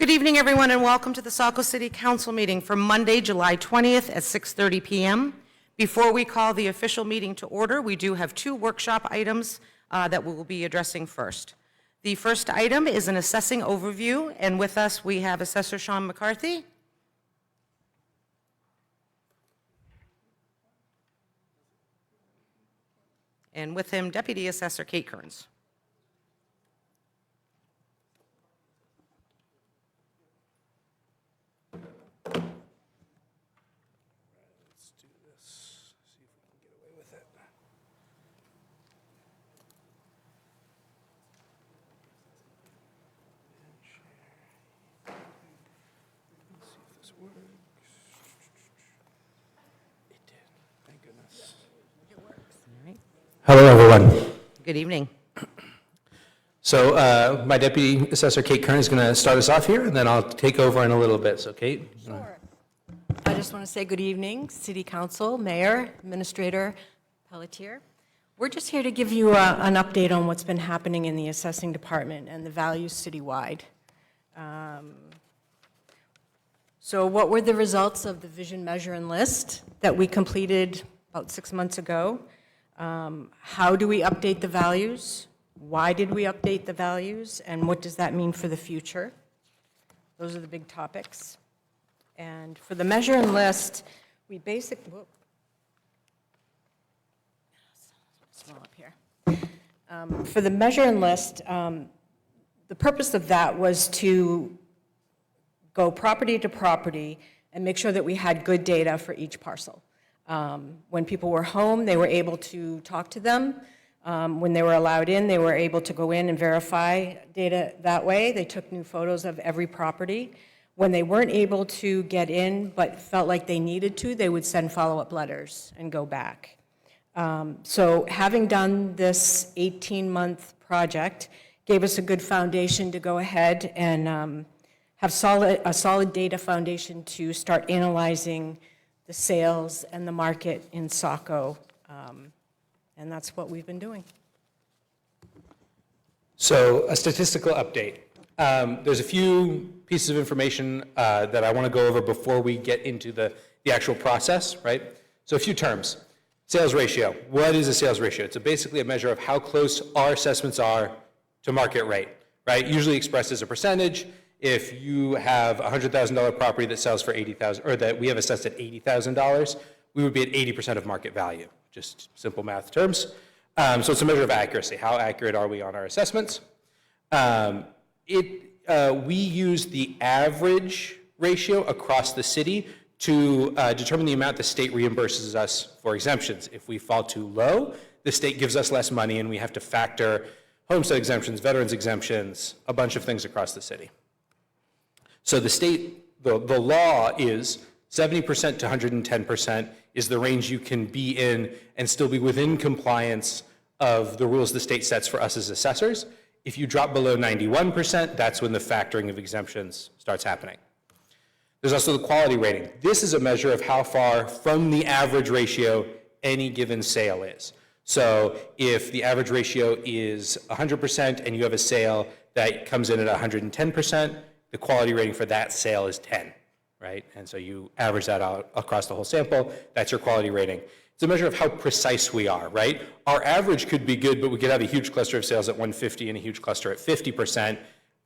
Good evening, everyone, and welcome to the Saco City Council meeting for Monday, July 20th at 6:30 p.m. Before we call the official meeting to order, we do have two workshop items that we will be addressing first. The first item is an assessing overview, and with us we have Assessor Sean McCarthy. And with him, Deputy Assessor Kate Kearns. Let's do this, see if we can get away with it. And share. Let's see if this works. It did, thank goodness. It works. All right. Hello, everyone. Good evening. So my Deputy Assessor Kate Kearns is going to start us off here, and then I'll take over in a little bit. So Kate? Sure. I just want to say good evening, City Council, Mayor, Administrator Pelletier. We're just here to give you an update on what's been happening in the assessing department and the values citywide. So what were the results of the vision, measure, and list that we completed about 6 months ago? How do we update the values? Why did we update the values? And what does that mean for the future? Those are the big topics. And for the measure and list, we basically, small up here. For the measure and list, the purpose of that was to go property to property and make sure that we had good data for each parcel. When people were home, they were able to talk to them. When they were allowed in, they were able to go in and verify data that way. They took new photos of every property. When they weren't able to get in but felt like they needed to, they would send follow-up letters and go back. So having done this 18-month project gave us a good foundation to go ahead and have a solid data foundation to start analyzing the sales and the market in Saco. And that's what we've been doing. So a statistical update. There's a few pieces of information that I want to go over before we get into the actual process, right? So a few terms. Sales ratio. What is a sales ratio? It's basically a measure of how close our assessments are to market rate, right? Usually expressed as a percentage. If you have a $100,000 property that sells for $80,000, or that we have assessed at $80,000, we would be at 80% of market value. Just simple math terms. So it's a measure of accuracy. How accurate are we on our assessments? We use the average ratio across the city to determine the amount the state reimburses us for exemptions. If we fall too low, the state gives us less money and we have to factor homestead exemptions, veterans exemptions, a bunch of things across the city. So the state, the law is 70% to 110% is the range you can be in and still be within compliance of the rules the state sets for us as assessors. If you drop below 91%, that's when the factoring of exemptions starts happening. There's also the quality rating. This is a measure of how far from the average ratio any given sale is. So if the average ratio is 100% and you have a sale that comes in at 110%, the quality rating for that sale is 10. Right? And so you average that out across the whole sample, that's your quality rating. It's a measure of how precise we are, right? Our average could be good, but we could have a huge cluster of sales at 150 and a huge cluster at 50%.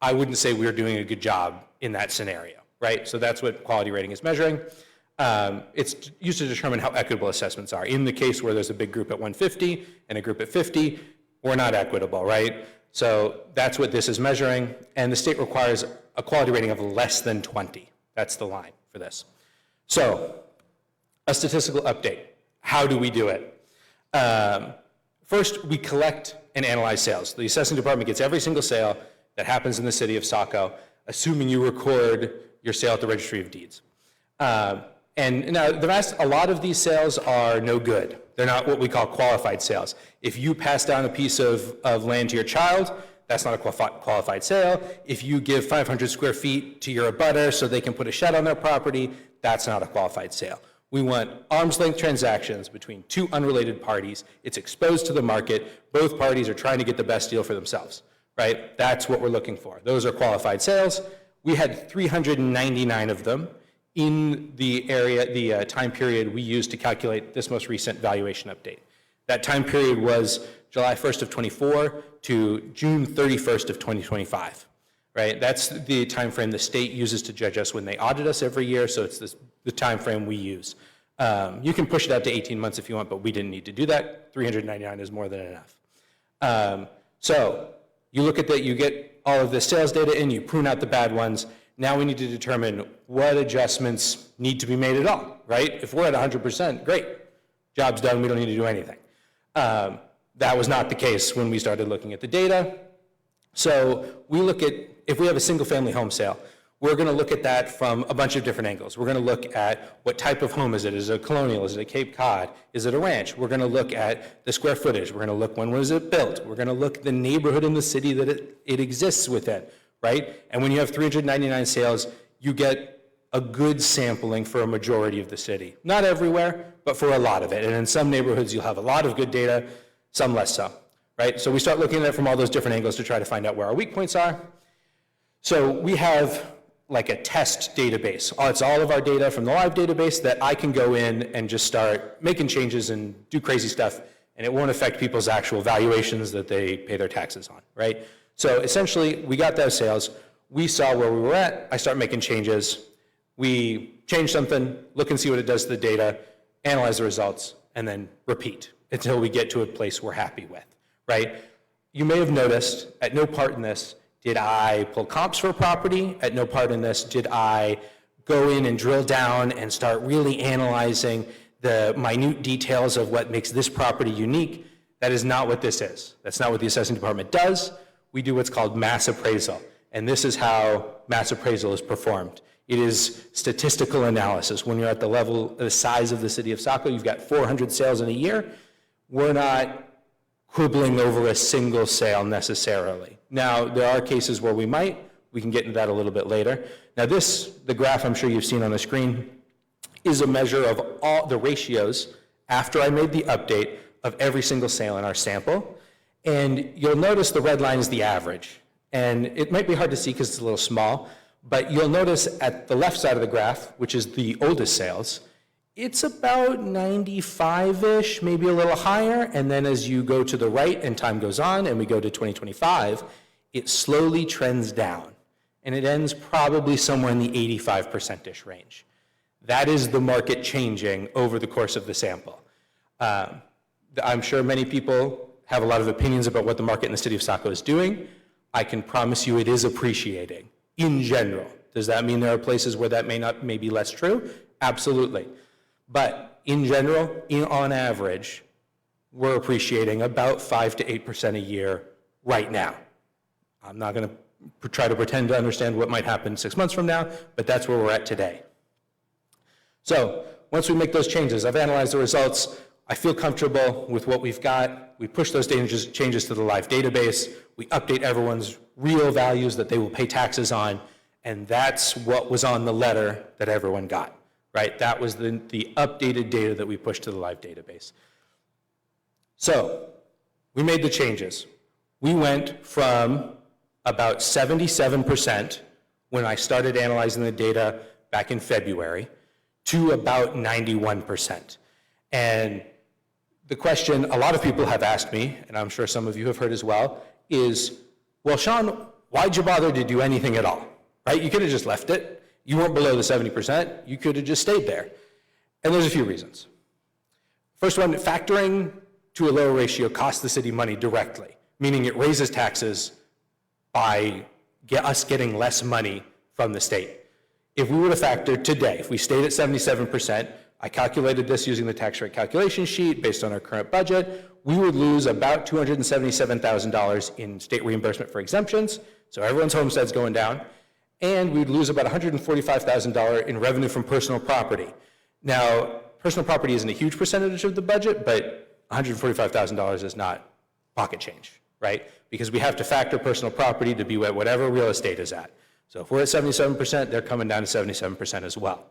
I wouldn't say we're doing a good job in that scenario, right? So that's what quality rating is measuring. It's used to determine how equitable assessments are. In the case where there's a big group at 150 and a group at 50, we're not equitable, right? So that's what this is measuring, and the state requires a quality rating of less than 20. That's the line for this. So, a statistical update. How do we do it? First, we collect and analyze sales. The assessing department gets every single sale that happens in the city of Saco, assuming you record your sale at the Registry of Deeds. And now, a lot of these sales are no good. They're not what we call qualified sales. If you pass down a piece of land to your child, that's not a qualified sale. If you give 500 square feet to your abutter so they can put a shed on their property, that's not a qualified sale. We want arm's length transactions between two unrelated parties. It's exposed to the market. Both parties are trying to get the best deal for themselves, right? That's what we're looking for. Those are qualified sales. we had 399 of them in the area, the time period we used to calculate this most recent valuation update. That time period was July 1st of 24 to June 31st of 2025, right? That's the time frame the state uses to judge us when they audit us every year, so it's the time frame we use. You can push it out to 18 months if you want, but we didn't need to do that. 399 is more than enough. So you look at that, you get all of the sales data in, you prune out the bad ones. Now we need to determine what adjustments need to be made at all, right? If we're at 100%, great. Job's done, we don't need to do anything. That was not the case when we started looking at the data. So we look at, if we have a single family home sale, we're going to look at that from a bunch of different angles. We're going to look at what type of home is it? Is it a colonial? Is it a Cape Cod? Is it a ranch? We're going to look at the square footage. We're going to look when was it built. We're going to look at the neighborhood in the city that it exists within, right? And when you have 399 sales, you get a good sampling for a majority of the city. Not everywhere, but for a lot of it. And in some neighborhoods, you'll have a lot of good data, some less so, right? So we start looking at it from all those different angles to try to find out where our weak points are. So we have like a test database. It's all of our data from the live database that I can go in and just start making changes and do crazy stuff, and it won't affect people's actual valuations that they pay their taxes on, right? So essentially, we got those sales. We saw where we were at. I start making changes. We change something, look and see what it does to the data, analyze the results, and then repeat until we get to a place we're happy with, right? You may have noticed at no part in this did I pull comps for a property. At no part in this did I go in and drill down and start really analyzing the minute details of what makes this property unique. That is not what this is. That's not what the assessing department does. We do what's called mass appraisal, and this is how mass appraisal is performed. It is statistical analysis. When you're at the level, the size of the city of Saco, you've got 400 sales in a year. We're not quibbling over a single sale necessarily. Now, there are cases where we can get into that a little bit later. Now the graph I'm sure you've seen on the screen, is a measure of all the ratios after I made the update of every single sale in our sample. And you'll notice the red line is the average. And it might be hard to see because it's a little small, but you'll notice at the left side of the graph, which is the oldest sales, it's about 95-ish, maybe a little higher, and then as you go to the right and time goes on and we go to 2025, it slowly trends down, and it ends probably somewhere in the 85%-ish range. That is the market changing over the course of the sample. I'm sure many people have a lot of opinions about what the market in the city of Saco is doing. I can promise you it is appreciating in general. Does that mean there are places where that may be less true? Absolutely. But in general, on average, we're appreciating about 5 to 8% a year right now. I'm not going to try to pretend to understand what might happen 6 months from now, but that's where we're at today. So once we make those changes, I've analyzed the results, I feel comfortable with what we've got, we push those changes to the live database, we update everyone's real values that they will pay taxes on, and that's what was on the letter that everyone got. Right, that was the updated data that we pushed to the live database. So we made the changes. We went from about 77% when I started analyzing the data back in February to about 91%. And the question a lot of people have asked me, and I'm sure some of you have heard as well, is, well, Sean, why'd you bother to do anything at all? Right, you could have just left it. You weren't below the 70%, you could have just stayed there. And there's a few reasons. First one, factoring to a lower ratio costs the city money directly, meaning it raises taxes by us getting less money from the state. If we were to factor today, if we stayed at 77%, I calculated this using the tax rate calculation sheet based on our current budget, we would lose about $277,000 in state reimbursement for exemptions, so everyone's homestead's going down, and we'd lose about $145,000 in revenue from personal property. Now, personal property isn't a huge percentage of the budget, but $145,000 is not pocket change, right? Because we have to factor personal property to be at whatever real estate is at. So if we're at 77%, they're coming down to 77% as well.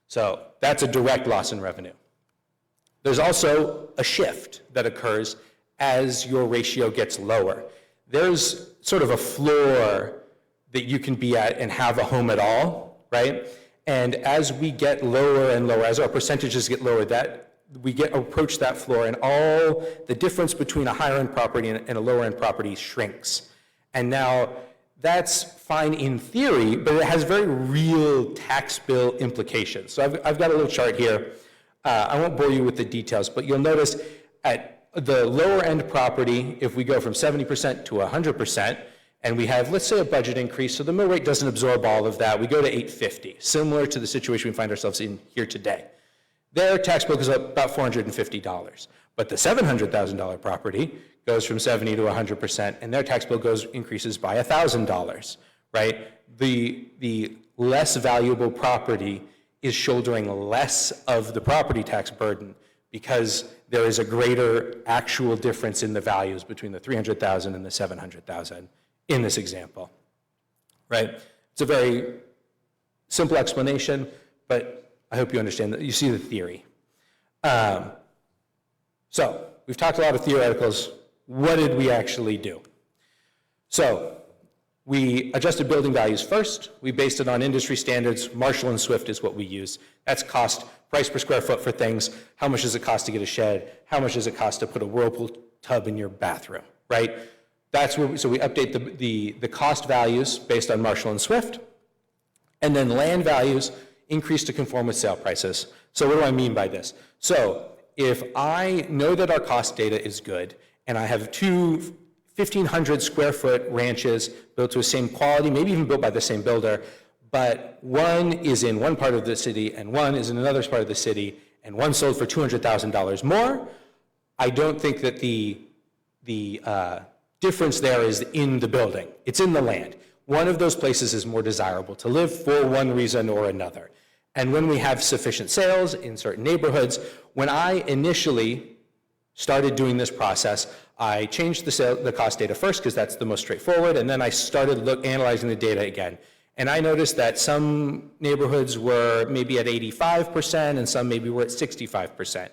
So that's a direct loss in revenue. There's also a shift that occurs as your ratio gets lower. There's sort of a floor that you can be at and have a home at all, right? And as we get lower and lower, as our percentages get lower, that we approach that floor, and all the difference between a higher end property and a lower end property shrinks. And now that's fine in theory, but it has very real tax bill implications. So I've got a little chart here. I won't bore you with the details, but you'll notice at the lower end property, if we go from 70% to 100%, and we have, let's say, a budget increase, so the mill rate doesn't absorb all of that, we go to 850, similar to the situation we find ourselves in here today. Their tax bill goes up about $450, but the $700,000 property goes from 70 to 100%, and their tax bill increases by $1,000, right? The less valuable property is shouldering less of the property tax burden because there is a greater actual difference in the values between the 300,000 and the 700,000 in this example, right? It's a very simple explanation, but I hope you understand that you see the theory. So we've talked a lot of theoreticals. What did we actually do? So we adjusted building values first. We based it on industry standards. Marshall and Swift is what we use. That's cost, price per square foot for things. How much does it cost to get a shed? How much does it cost to put a Whirlpool tub in your bathroom, right? That's where so we update the cost values based on Marshall and Swift. And then land values increase to conform with sale prices. So what do I mean by this? So if I know that our cost data is good, and I have two 1,500 square foot ranches built to the same quality, maybe even built by the same builder, but one is in one part of the city and one is in another part of the city, and one sold for $200,000 more, I don't think that the difference there is in the building. It's in the land. One of those places is more desirable to live for one reason or another. And when we have sufficient sales in certain neighborhoods, when I initially started doing this process, I changed the cost data first because that's the most straightforward, and then I started analyzing the data again. And I noticed that some neighborhoods were maybe at 85% and some maybe were at 65%.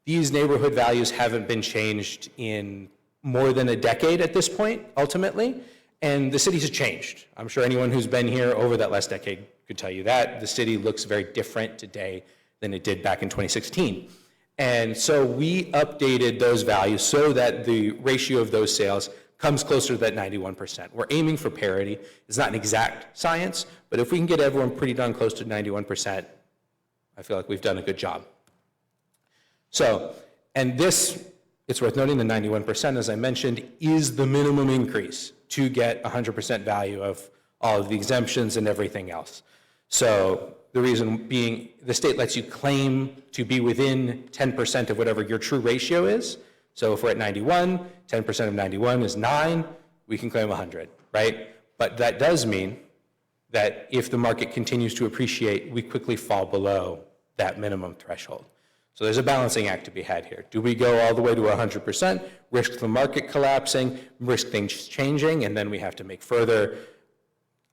These neighborhood values haven't been changed in more than a decade at this point, ultimately, and the city has changed. I'm sure anyone who's been here over that last decade could tell you that. The city looks very different today than it did back in 2016. And so we updated those values so that the ratio of those sales comes closer to that 91%. We're aiming for parity. It's not an exact science, but if we can get everyone pretty darn close to 91%, I feel like we've done a good job. So, and this, it's worth noting, the 91%, as I mentioned, is the minimum increase to get 100% value of all of the exemptions and everything else. So the reason being, the state lets you claim to be within 10% of whatever your true ratio is. So if we're at 91, 10% of 91 is 9, we can claim 100, right? But that does mean that if the market continues to appreciate, we quickly fall below that minimum threshold. So there's a balancing act to be had here. Do we go all the way to 100%, risk the market collapsing, risk things changing, and then we have to make further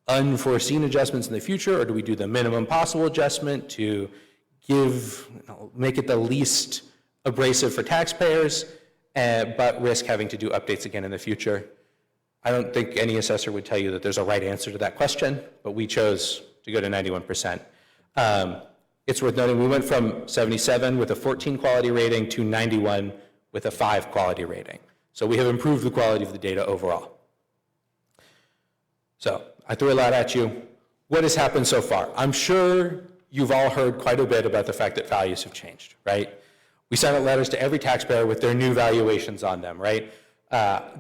unforeseen adjustments in the future, or do we do the minimum possible adjustment to make it the least abrasive for taxpayers, but risk having to do updates again in the future? I don't think any assessor would tell you that there's a right answer to that question, but we chose to go to 91%. It's worth noting we went from 77 with a 14 quality rating to 91 with a 5 quality rating. So we have improved the quality of the data overall. So I threw a lot at you. What has happened so far? I'm sure you've all heard quite a bit about the fact that values have changed, right? We sent out letters to every taxpayer with their new valuations on them, right?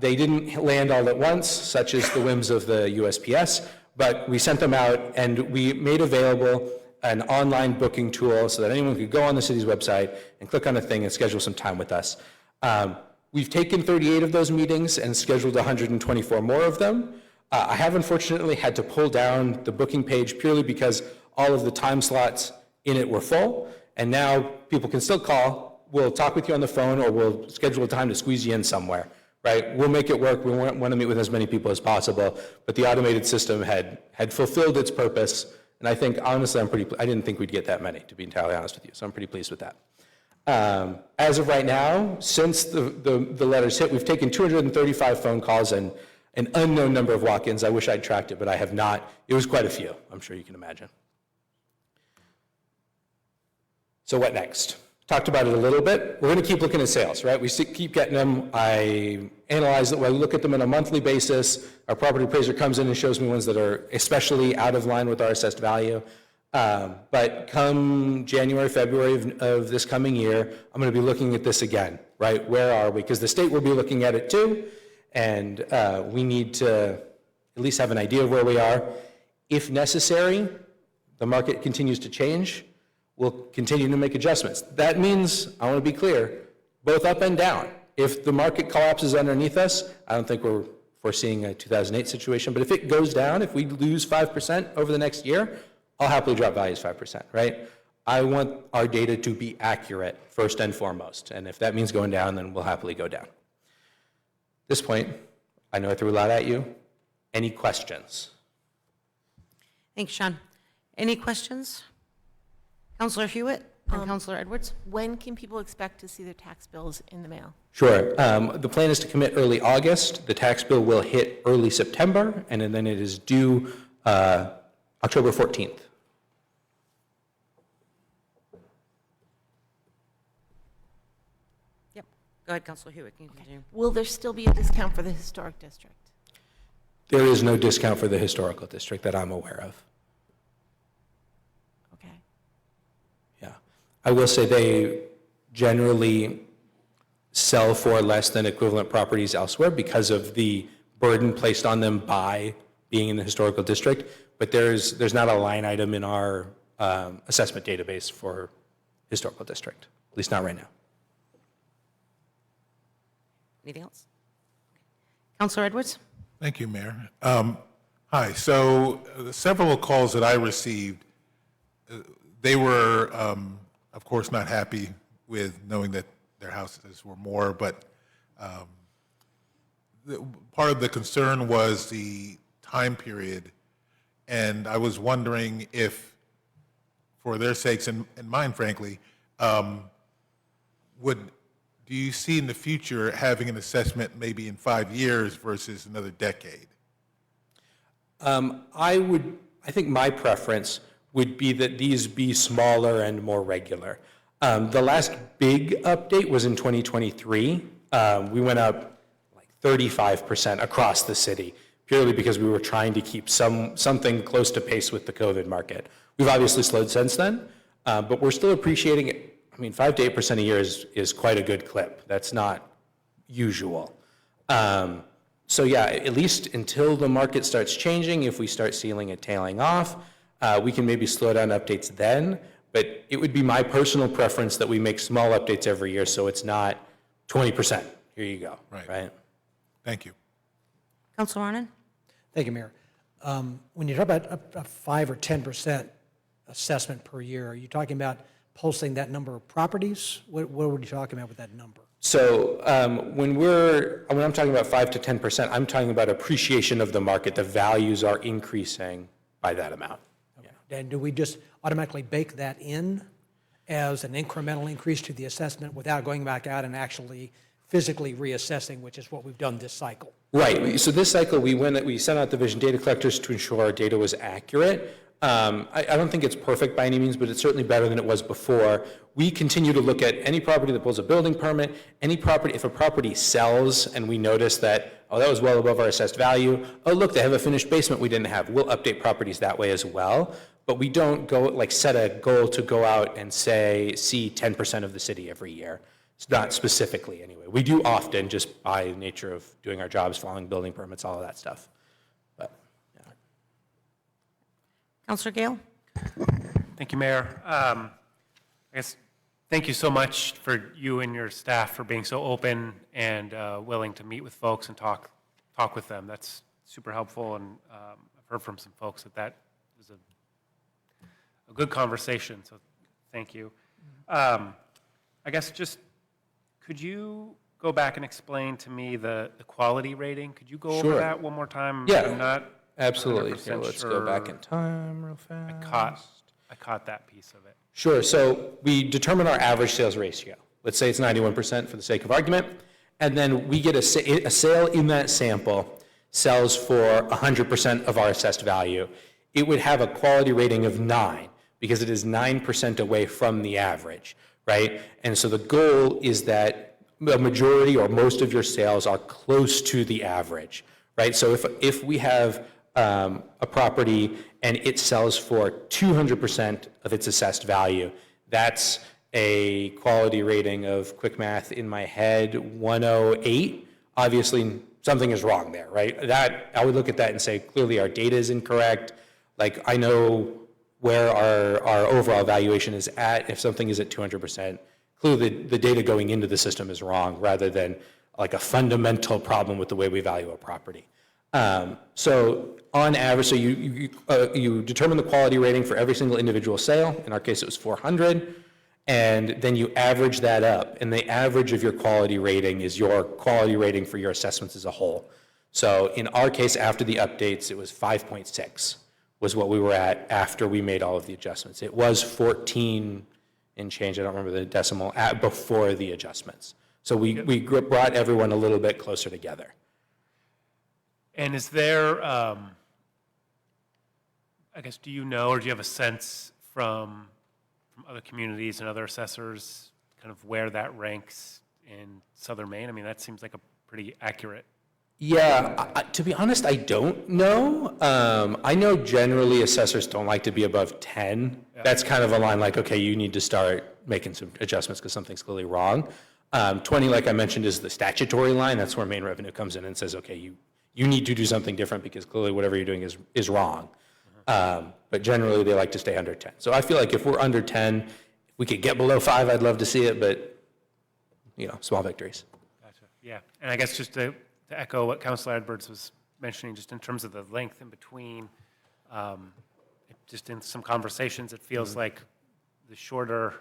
They didn't land all at once, such as the whims of the USPS, but we sent them out and we made available an online booking tool so that anyone could go on the city's website and click on a thing and schedule some time with us. We've taken 38 of those meetings and scheduled 124 more of them. I have unfortunately had to pull down the booking page purely because all of the time slots in it were full, and now people can still call. We'll talk with you on the phone, or we'll schedule a time to squeeze you in somewhere, right? We'll make it work. We want to meet with as many people as possible, but the automated system had fulfilled its purpose, and I think, honestly, I didn't think we'd get that many, to be entirely honest with you, so I'm pretty pleased with that. As of right now, since the letters hit, we've taken 235 phone calls and an unknown number of walk-ins. I wish I'd tracked it, but I have not. It was quite a few, I'm sure you can imagine. So what next? Talked about it a little bit. We're going to keep looking at sales, right? We keep getting them. I analyze it. I look at them on a monthly basis. Our property appraiser comes in and shows me ones that are especially out of line with our assessed value. But come January, February of this coming year, I'm going to be looking at this again, right? Where are we? Because the state will be looking at it too, and we need to at least have an idea of where we are. If necessary, the market continues to change, we'll continue to make adjustments. That means, I want to be clear, both up and down. If the market collapses underneath us, I don't think we're foreseeing a 2008 situation, but if it goes down, if we lose 5% over the next year, I'll happily drop values 5%, right? I want our data to be accurate first and foremost, and if that means going down, then we'll happily go down. At this point, I know I threw a lot at you. Any questions? Thanks, Sean. Any questions? Councillor Hewitt and Councillor Edwards? When can people expect to see their tax bills in the mail? Sure. The plan is to commit early August. The tax bill will hit early September, and then it is due October 14th. Yep. Go ahead, Councillor Hewitt. Can you continue? Will there still be a discount for the historic district? There is no discount for the historical district that I'm aware of. Okay. Yeah. I will say they generally sell for less than equivalent properties elsewhere because of the burden placed on them by being in the historical district, but there's not a line item in our assessment database for historical district, at least not right now. Anything else? Councillor Edwards? Thank you, Mayor. Hi. So several calls that I received, they were, of course, not happy with knowing that their houses were more, but part of the concern was the time period. And I was wondering if, for their sakes and mine, frankly, do you see in the future having an assessment maybe in 5 years versus another decade? I think my preference would be that these be smaller and more regular. The last big update was in 2023. We went up like 35% across the city, purely because we were trying to keep something close to pace with the COVID market. We've obviously slowed since then, but we're still appreciating it. I mean, 5 to 8% a year is quite a good clip. That's not usual. So yeah, at least until the market starts changing, if we start seeing it tailing off, we can maybe slow down updates then, but it would be my personal preference that we make small updates every year so it's not 20%. Here you go, right? Thank you. Councillor Arnon? Thank you, Mayor. When you talk about a 5 or 10% assessment per year, are you talking about pulsing that number of properties? What are you talking about with that number? So when I'm talking about 5 to 10%, I'm talking about appreciation of the market. The values are increasing by that amount. Okay. Yeah. And do we just automatically bake that in as an incremental increase to the assessment without going back out and actually physically reassessing, which is what we've done this cycle? Right. So this cycle, we sent out division data collectors to ensure our data was accurate. I don't think it's perfect by any means, but it's certainly better than it was before. We continue to look at any property that pulls a building permit, any property, if a property sells and we notice that, oh, that was well above our assessed value, oh, look, they have a finished basement we didn't have. We'll update properties that way as well, but we don't go, like, set a goal to go out and say, see 10% of the city every year. It's not specifically anyway. We do often, just by nature of doing our jobs, following building permits, all of that stuff. Councillor Gale? Thank you, Mayor. I guess thank you so much for you and your staff for being so open and willing to meet with folks and talk with them. That's super helpful, and I've heard from some folks that was a good conversation, so thank you. I guess just, could you go back and explain to me the quality rating? Could you go over that one more time? Yeah. I'm not Absolutely. So 100% let's go back in time real fast. I caught that piece of it. Sure. So we determine our average sales ratio. Let's say it's 91% for the sake of argument. And then we get a sale in that sample. sells for 100% of our assessed value, it would have a quality rating of 9 because it is 9% away from the average, right? And so the goal is that the majority or most of your sales are close to the average, right? So if we have a property and it sells for 200% of its assessed value, that's a quality rating of, quick math in my head, 108. Obviously, something is wrong there, right? That, I would look at that and say, clearly our data is incorrect. Like, I know where our overall valuation is at. If something is at 200%, clearly the data going into the system is wrong rather than like a fundamental problem with the way we value a property. So on average, so you determine the quality rating for every single individual sale. In our case, it was 400. And then you average that up. And the average of your quality rating is your quality rating for your assessments as a whole. So in our case, after the updates, it was 5.6 was what we were at after we made all of the adjustments. It was 14 and change, I don't remember the decimal, before the adjustments. So we brought everyone a little bit closer together. And is there, I guess, do you know, or do you have a sense from other communities and other assessors, kind of where that ranks in Southern Maine? I mean, that seems like a pretty accurate. Yeah, to be honest, I don't know. I know generally assessors don't like to be above 10. Yeah. That's kind of a line like, okay, you need to start making some adjustments because something's clearly wrong. 20, like I mentioned, is the statutory line. That's where main revenue comes in and says, okay, you need to do something different because clearly whatever you're doing is wrong. But generally, they like to stay under 10. So I feel like if we're under 10, if we could get below 5, I'd love to see it, but, small victories. Gotcha. Yeah, and I guess just to echo what Councilor Edwards was mentioning, just in terms of the length in between, just in some conversations, it feels like the shorter,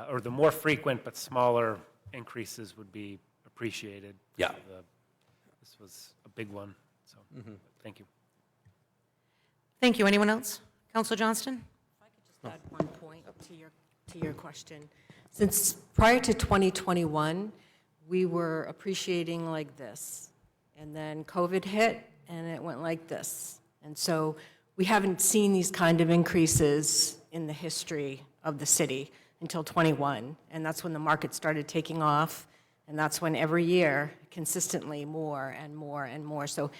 or the more frequent but smaller increases would be appreciated. Yeah. This was a big one, so thank you. Thank you. Anyone else? Councilor Johnston? If I could just add one point to your question. Since prior to 2021, we were appreciating like this, and then COVID hit, and it went like this. And so we haven't seen these kind of increases in the history of the city until 21, and that's when the market started taking off, and that's when every year, consistently more and more and more. So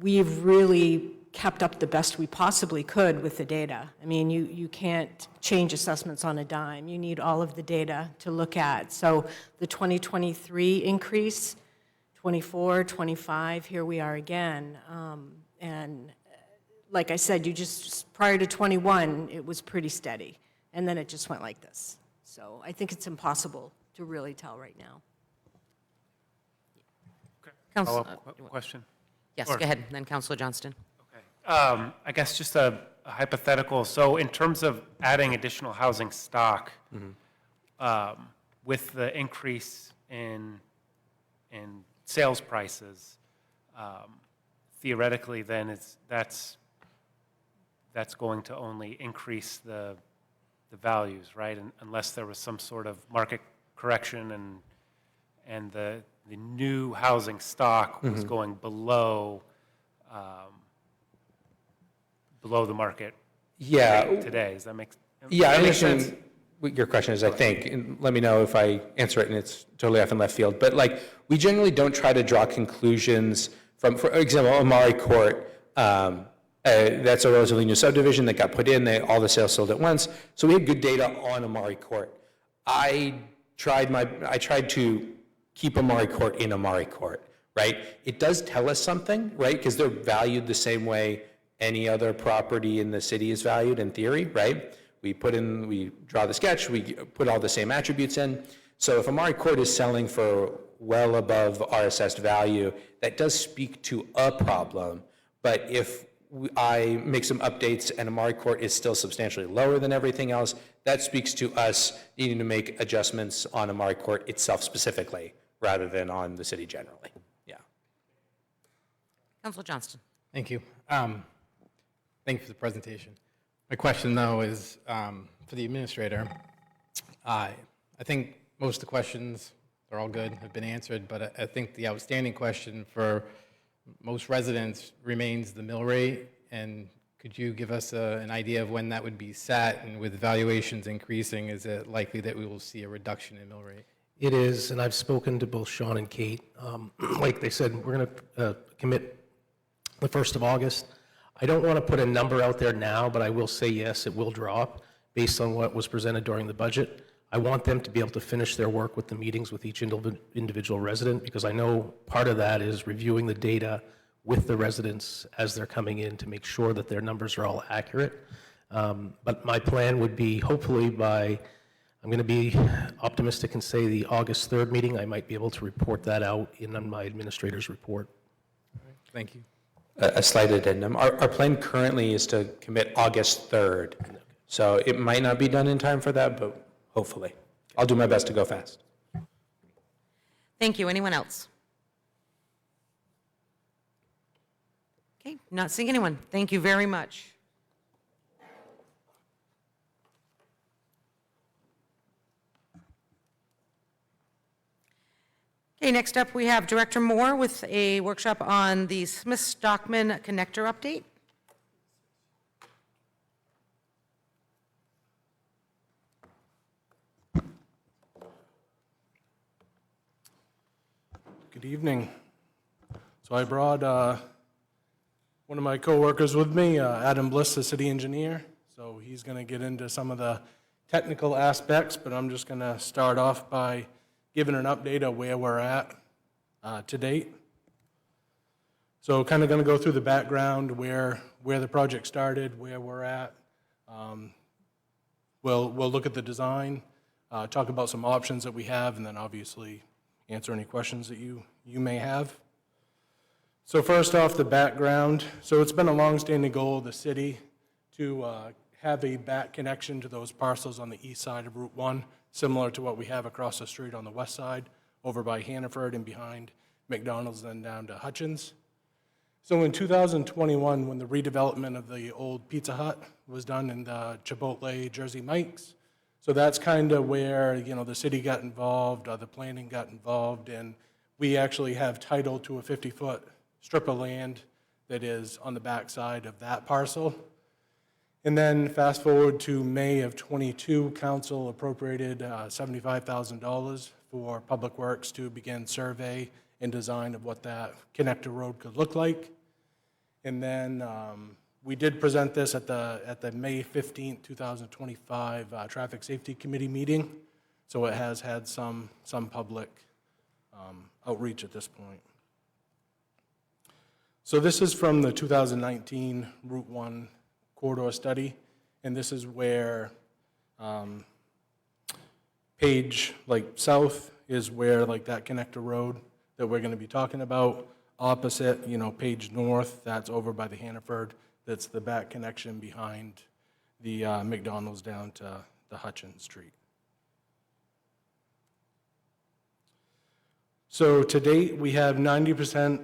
we've really kept up the best we possibly could with the data. I mean, you can't change assessments on a dime. You need all of the data to look at. So the 2023 increase, 24, 25, here we are again. And like I said, prior to 21, it was pretty steady. And then it just went like this. So I think it's impossible to really tell right now. Okay. Follow-up question? Yes, go ahead, then Councilor Johnston. I guess just a hypothetical. So in terms of adding additional housing stock, with the increase in sales prices, theoretically, then that's going to only increase the values, right? Unless there was some sort of market correction and the new housing stock was going below the market rate today. Does that make sense? Yeah, I understand what your question is, I think, and let me know if I answer it and it's totally off in left field. But we generally don't try to draw conclusions from, for example, Amari Court. That's a relatively new subdivision that got put in. All the sales sold at once. So we had good data on Amari Court. I tried to keep Amari Court in Amari Court, right? It does tell us something, right? Because they're valued the same way any other property in the city is valued in theory, right? We draw the sketch, we put all the same attributes in. So if Amari Court is selling for well above our assessed value, that does speak to a problem. But if I make some updates and Amari Court is still substantially lower than everything else, that speaks to us needing to make adjustments on Amari Court itself specifically, rather than on the city generally. Yeah. Councilor Johnston. Thank you. Thank you for the presentation. My question, though, is for the administrator. I think most of the questions, they're all good, have been answered, but I think the outstanding question for most residents remains the mill rate, and could you give us an idea of when that would be set? And with valuations increasing, is it likely that we will see a reduction in mill rate? It is, and I've spoken to both Sean and Kate. Like they said, we're going to commit the 1st of August. I don't want to put a number out there now, but I will say yes, it will drop based on what was presented during the budget. I want them to be able to finish their work with the meetings with each individual resident, because I know part of that is reviewing the data with the residents as they're coming in to make sure that their numbers are all accurate. But my plan would be, hopefully by, I'm going to be optimistic and say the August 3rd meeting, I might be able to report that out in my administrator's report. Thank you. A slight addendum. Our plan currently is to commit August 3rd. So it might not be done in time for that, but hopefully. I'll do my best to go fast. Thank you. Anyone else? Okay, not seeing anyone. Thank you very much. Okay, next up, we have Director Moore with a workshop on the Smith-Stockman connector update. Good evening. So I brought one of my coworkers with me, Adam Bliss, the city engineer. So he's going to get into some of the technical aspects, but I'm just going to start off by giving an update of where we're at to date. So kind of going to go through the background, where the project started, where we're at. We'll look at the design, talk about some options that we have, and then obviously answer any questions that you may have. So first off, the background. So it's been a long-standing goal of the city to have a back connection to those parcels on the east side of Route 1, similar to what we have across the street on the west side, over by Hannaford and behind McDonald's, then down to Hutchins. So in 2021, when the redevelopment of the old Pizza Hut was done in the Chipotle Jersey Mike's, so that's kind of where, you know, the city got involved, the planning got involved, and we actually have title to a 50-foot strip of land that is on the backside of that parcel. And then fast forward to May of '22, council appropriated $75,000 for Public Works to begin survey and design of what that connector road could look like. And then we did present this at the May 15th, 2025 Traffic Safety Committee meeting. So it has had some public outreach at this point. So this is from the 2019 Route 1 corridor study, and this is where page south is where that connector road that we're going to be talking about. Opposite, page north, that's over by the Hannaford. That's the back connection behind the McDonald's down to the Hutchins Street. So to date, we have 90%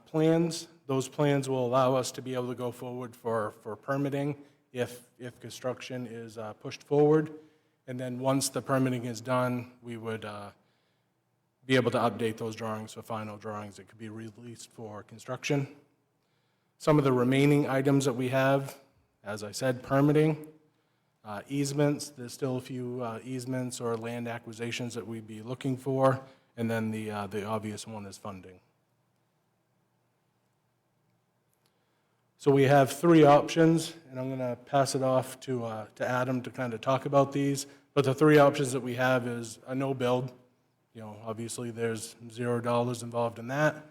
plans. Those plans will allow us to be able to go forward for permitting if construction is pushed forward. And then once the permitting is done, we would be able to update those drawings for final drawings that could be released for construction. Some of the remaining items that we have, as I said, permitting, easements. There's still a few easements or land acquisitions that we'd be looking for. And then the obvious one is funding. So we have three options, and I'm going to pass it off to Adam to kind of talk about these. But the three options that we have is a no build. Obviously there's $0 involved in that.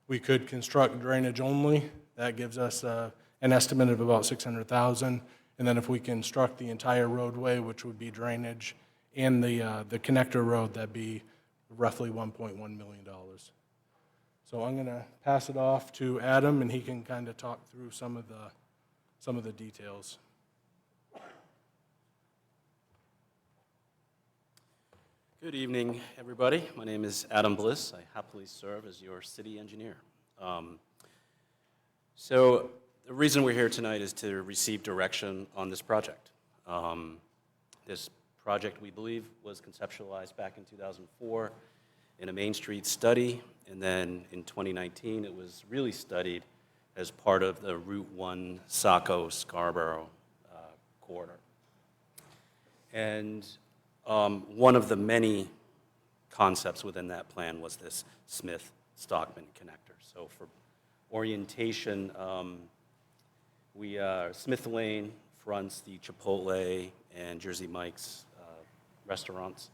We could construct drainage only. That gives us an estimate of about $600,000. And then if we construct the entire roadway, which would be drainage, and the connector road, that'd be roughly $1.1 million. So I'm going to pass it off to Adam, and he can kind of talk through some of the details. Good evening, everybody. My name is Adam Bliss. I happily serve as your city engineer. So the reason we're here tonight is to receive direction on this project. This project, we believe, was conceptualized back in 2004 in a Main Street study, And then in 2019, it was really studied as part of the Route 1 Saco Scarborough corridor. And one of the many concepts within that plan was this Smith-Stockman connector. So for orientation, Smith Lane fronts the Chipotle and Jersey Mike's restaurants.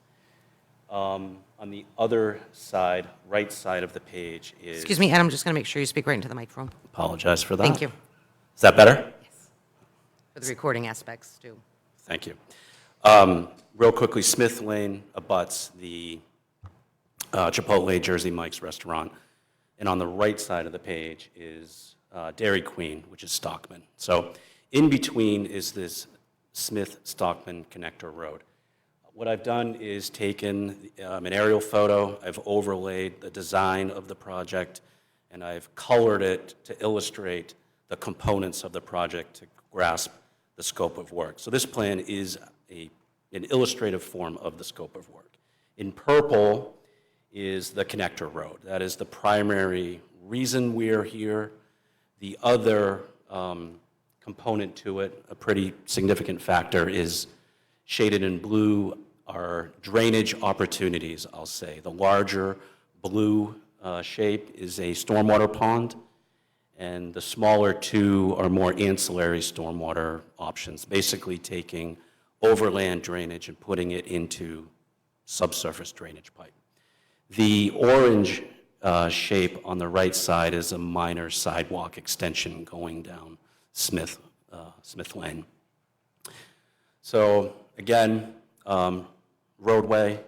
On the other side, right side of the page is... Excuse me, Ed, I'm just going to make sure you speak right into the microphone. Apologize for that. Thank you. Is that better? For the recording aspects, too. Thank you. Real quickly, Smith Lane abuts the Chipotle Jersey Mike's restaurant. And on the right side of the page is Dairy Queen, which is Stockman. So in between is this Smith-Stockman connector road. What I've done is taken an aerial photo, I've overlaid the design of the project, and I've colored it to illustrate the components of the project to grasp the scope of work. So this plan is an illustrative form of the scope of work. In purple is the connector road. That is the primary reason we're here. The other component to it, a pretty significant factor, is shaded in blue are drainage opportunities, I'll say. The larger blue shape is a stormwater pond, and the smaller two are more ancillary stormwater options, basically taking overland drainage and putting it into subsurface drainage pipe. The orange shape on the right side is a minor sidewalk extension going down Smith Lane. So again, roadway,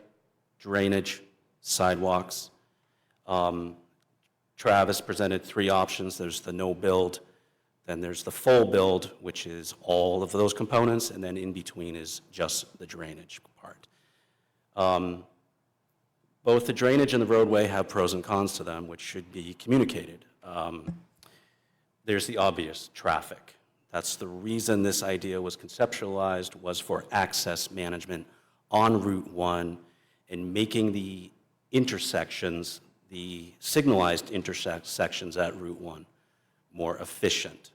drainage, sidewalks. Travis presented three options. There's the no build, then there's the full build, which is all of those components, and then in between is just the drainage part. Both the drainage and the roadway have pros and cons to them, which should be communicated. There's the obvious, traffic. That's the reason this idea was conceptualized, was for access management on Route 1 and making the intersections, the signalized intersections at Route 1 more efficient.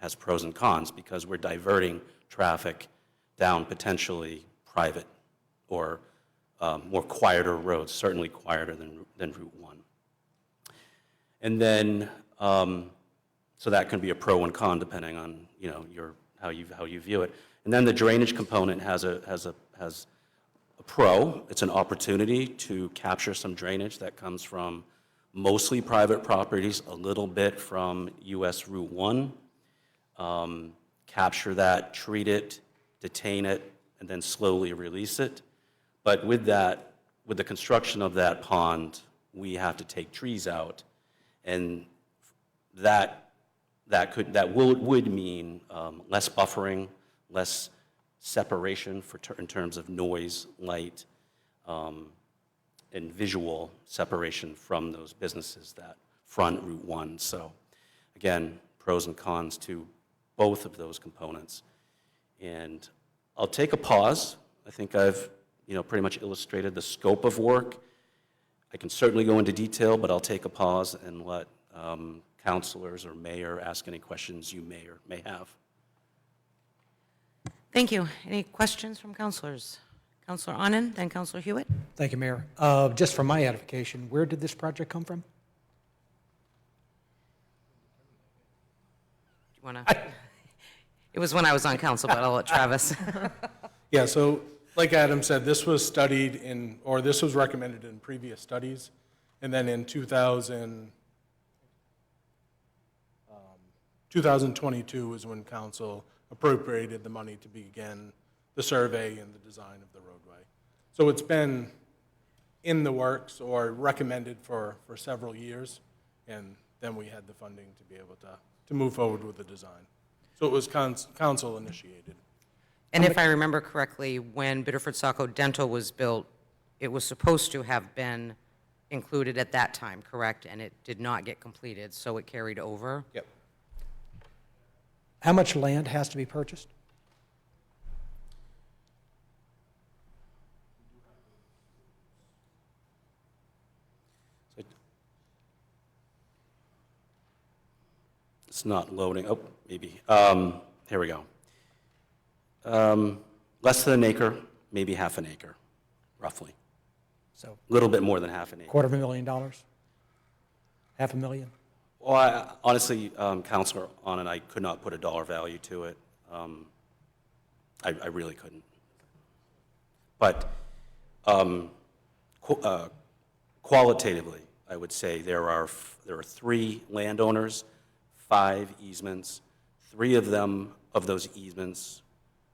Has pros and cons because we're diverting traffic down potentially private or more quieter roads, certainly quieter than Route 1. And then, so that can be a pro and con depending on how you view it. And then the drainage component has a pro. It's an opportunity to capture some drainage that comes from mostly private properties, a little bit from US Route 1. Capture that, treat it, detain it, and then slowly release it. But with that, with the construction of that pond, we have to take trees out, and that would mean less buffering, less separation in terms of noise, light, and visual separation from those businesses that front Route 1. So again, pros and cons to both of those components. And I'll take a pause. I think I've pretty much illustrated the scope of work. I can certainly go into detail, but I'll take a pause and let councilors or mayor ask any questions you may or may have. Thank you. Any questions from councilors? Councilor Anand, then Councilor Hewitt. Thank you, Mayor. Just for my edification, where did this project come from? Do you want to? It was when I was on council, but I'll let Travis. Yeah, so like Adam said, this was studied this was recommended in previous studies. And then in 2022 is when council appropriated the money to begin the survey and the design of the roadway. So it's been in the works or recommended for several years, and then we had the funding to be able to move forward with the design. So it was council initiated. And if I remember correctly, when Biddeford Saco Dental was built, it was supposed to have been included at that time, correct? And it did not get completed, so it carried over? Yep. How much land has to be purchased? It's not loading. Oh, maybe. Here we go. Less than an acre, maybe half an acre, roughly. So A little bit more than half an acre. $250,000? $500,000? Well, honestly, Counselor On and I could not put a dollar value to it. I really couldn't. But qualitatively, I would say there are 3 landowners, 5 easements. 3 of those easements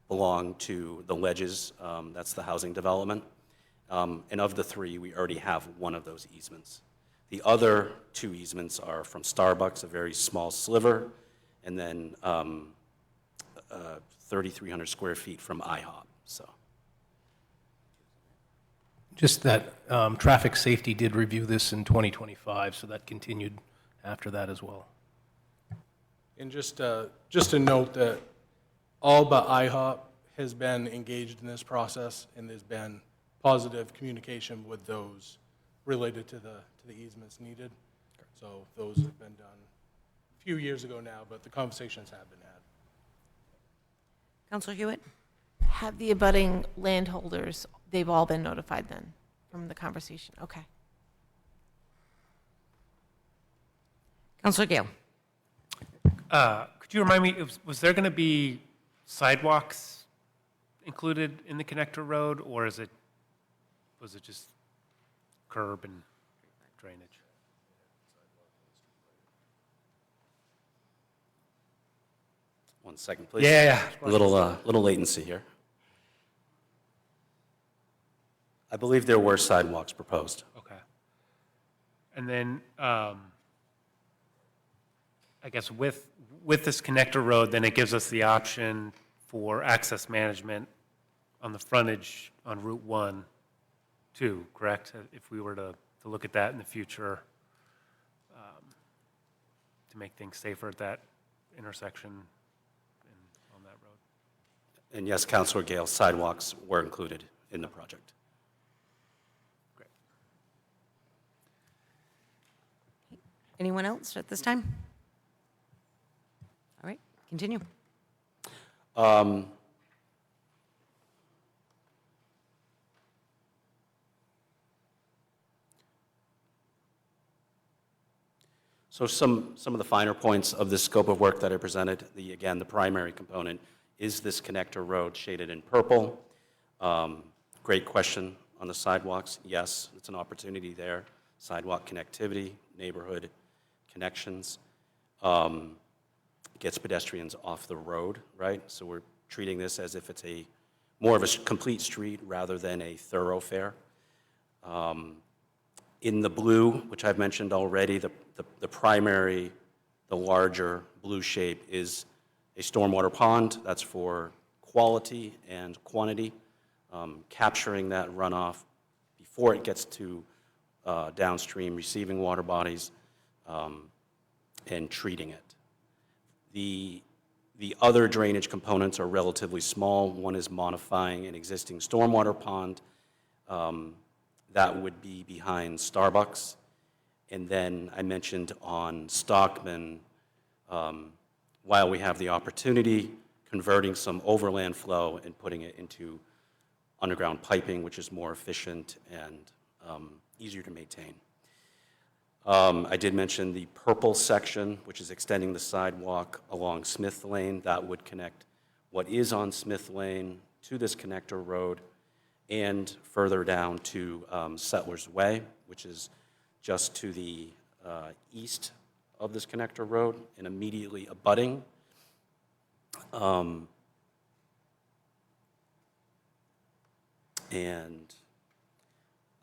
belong to the Ledges, that's the housing development. And of the 3, we already have one of those easements. The other 2 easements are from Starbucks, a very small sliver, and then 3,300 square feet from IHOP, so. Just that traffic safety did review this in 2025, so that continued after that as well. And just to note that all but IHOP has been engaged in this process, and there's been positive communication with those related to the easements needed. So those have been done a few years ago now, but the conversations have been had. Counselor Hewitt? Have the abutting landholders, they've all been notified then from the conversation? Okay. Counselor Gale? Could you remind me, was there going to be sidewalks included in the connector road, or was it just curb and drainage? One second, please. Yeah. A little latency here. I believe there were sidewalks proposed. Okay. And then, I guess with this connector road, then it gives us the option for access management on the frontage on Route 1, too, correct? If we were to look at that in the future, to make things safer at that intersection and on that road. And yes, Councilor Gale, sidewalks were included in the project. Great. Anyone else at this time? All right, continue. So some of the finer points of this scope of work that I presented, again, the primary component is this connector road shaded in purple. Great question on the sidewalks. Yes, it's an opportunity there. Sidewalk connectivity, neighborhood connections. Gets pedestrians off the road, right? So we're treating this as if it's more of a complete street rather than a thoroughfare. In the blue, which I've mentioned already, the primary, the larger blue shape is a stormwater pond. That's for quality and quantity, capturing that runoff before it gets to downstream receiving water bodies and treating it. The other drainage components are relatively small. One is modifying an existing stormwater pond. That would be behind Starbucks. And then I mentioned on Stockman, while we have the opportunity, converting some overland flow and putting it into underground piping, which is more efficient and easier to maintain. I did mention the purple section, which is extending the sidewalk along Smith Lane. That would connect what is on Smith Lane to this connector road and further down to Settlers Way, which is just to the east of this connector road and immediately abutting. And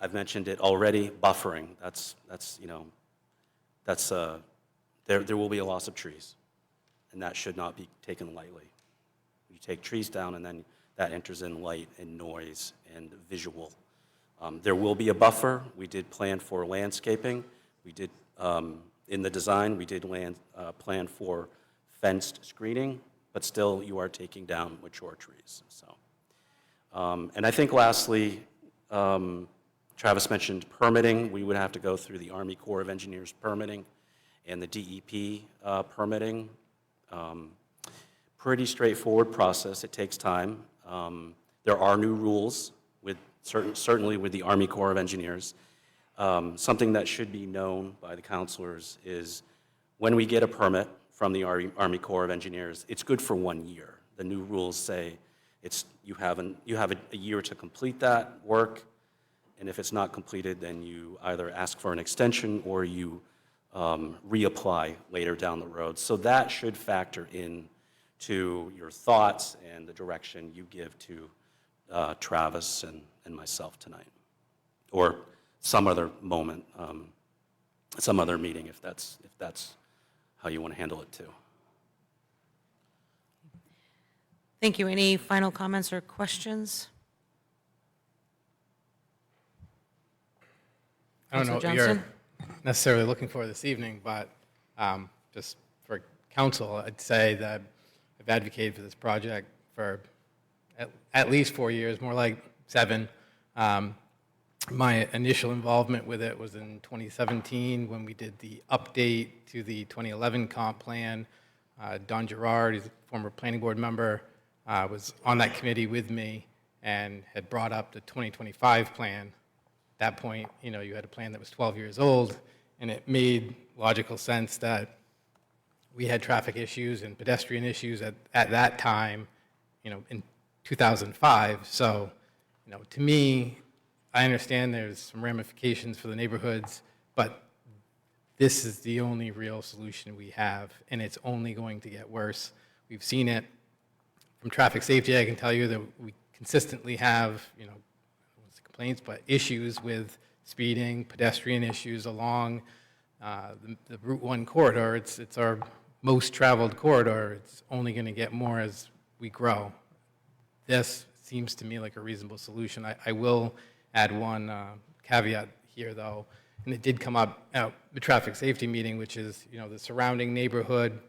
I've mentioned it already, buffering. There will be a loss of trees, and that should not be taken lightly. You take trees down, and then that enters in light and noise and visual. There will be a buffer. We did plan for landscaping. We did, in the design, we did plan for fenced screening, but still you are taking down mature trees. So, and I think lastly, Travis mentioned permitting. We would have to go through the Army Corps of Engineers permitting, and the DEP permitting. Pretty straightforward process. It takes time. There are new rules with certainly with the Army Corps of Engineers. Something that should be known by the counselors is when we get a permit from the Army Corps of Engineers, it's good for 1 year. The new rules say you have a year to complete that work, and if it's not completed, then you either ask for an extension or you reapply later down the road. So that should factor in to your thoughts and the direction you give to Travis and myself tonight, or some other moment, some other meeting, if that's how you want to handle it too. Thank you. Any final comments or questions? I don't know what Counselor you're Johnson? necessarily looking for this evening, but just for council, I'd say that I've advocated for this project for at least 4 years, more like 7. My initial involvement with it was in 2017 when we did the update to the 2011 comp plan. Don Gerard, who's a former planning board member, was on that committee with me and had brought up the 2025 plan. At that point, you had a plan that was 12 years old, and it made logical sense that we had traffic issues and pedestrian issues at that time, in 2005. So, to me, I understand there's some ramifications for the neighborhoods, but this is the only real solution we have, and it's only going to get worse. We've seen it from traffic safety. I can tell you that we consistently have, I don't want to say complaints, but issues with speeding, pedestrian issues along the Route 1 corridor. It's our most traveled corridor. It's only going to get more as we grow. This seems to me like a reasonable solution. I will add one caveat here, though, and it did come up at the traffic safety meeting, which is, the surrounding neighborhood.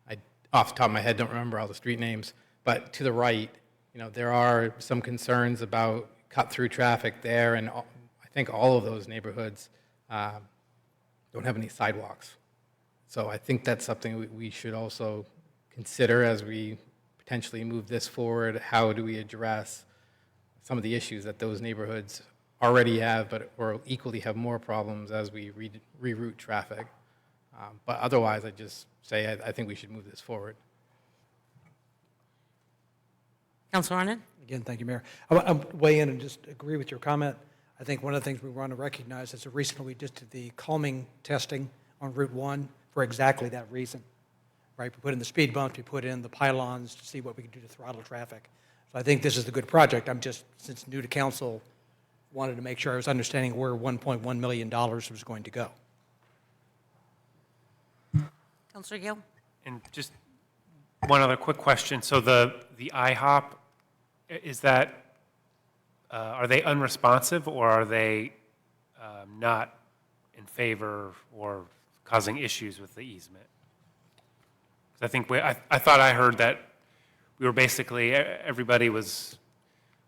I, off the top of my head, don't remember all the street names, but to the right, there are some concerns about cut-through traffic there, and I think all of those neighborhoods don't have any sidewalks. So I think that's something we should also consider as we potentially move this forward. How do we address some of the issues that those neighborhoods already have, or equally have more problems as we reroute traffic? But otherwise, I just say I think we should move this forward. Councilor Arnett? Again, thank you, Mayor. I'll weigh in and just agree with your comment. I think one of the things we want to recognize is that recently we just did the calming testing on Route 1 for exactly that reason, right? We put in the speed bumps, we put in the pylons to see what we can do to throttle traffic. So I think this is a good project. I'm just, since new to council, wanted to make sure I was understanding where $1.1 million was going to go. Councilor Gill? And just one other quick question. So the IHOP, is that, are they unresponsive, or are they not in favor or causing issues with the easement? 'Cause I think I thought I heard that we were basically, everybody was,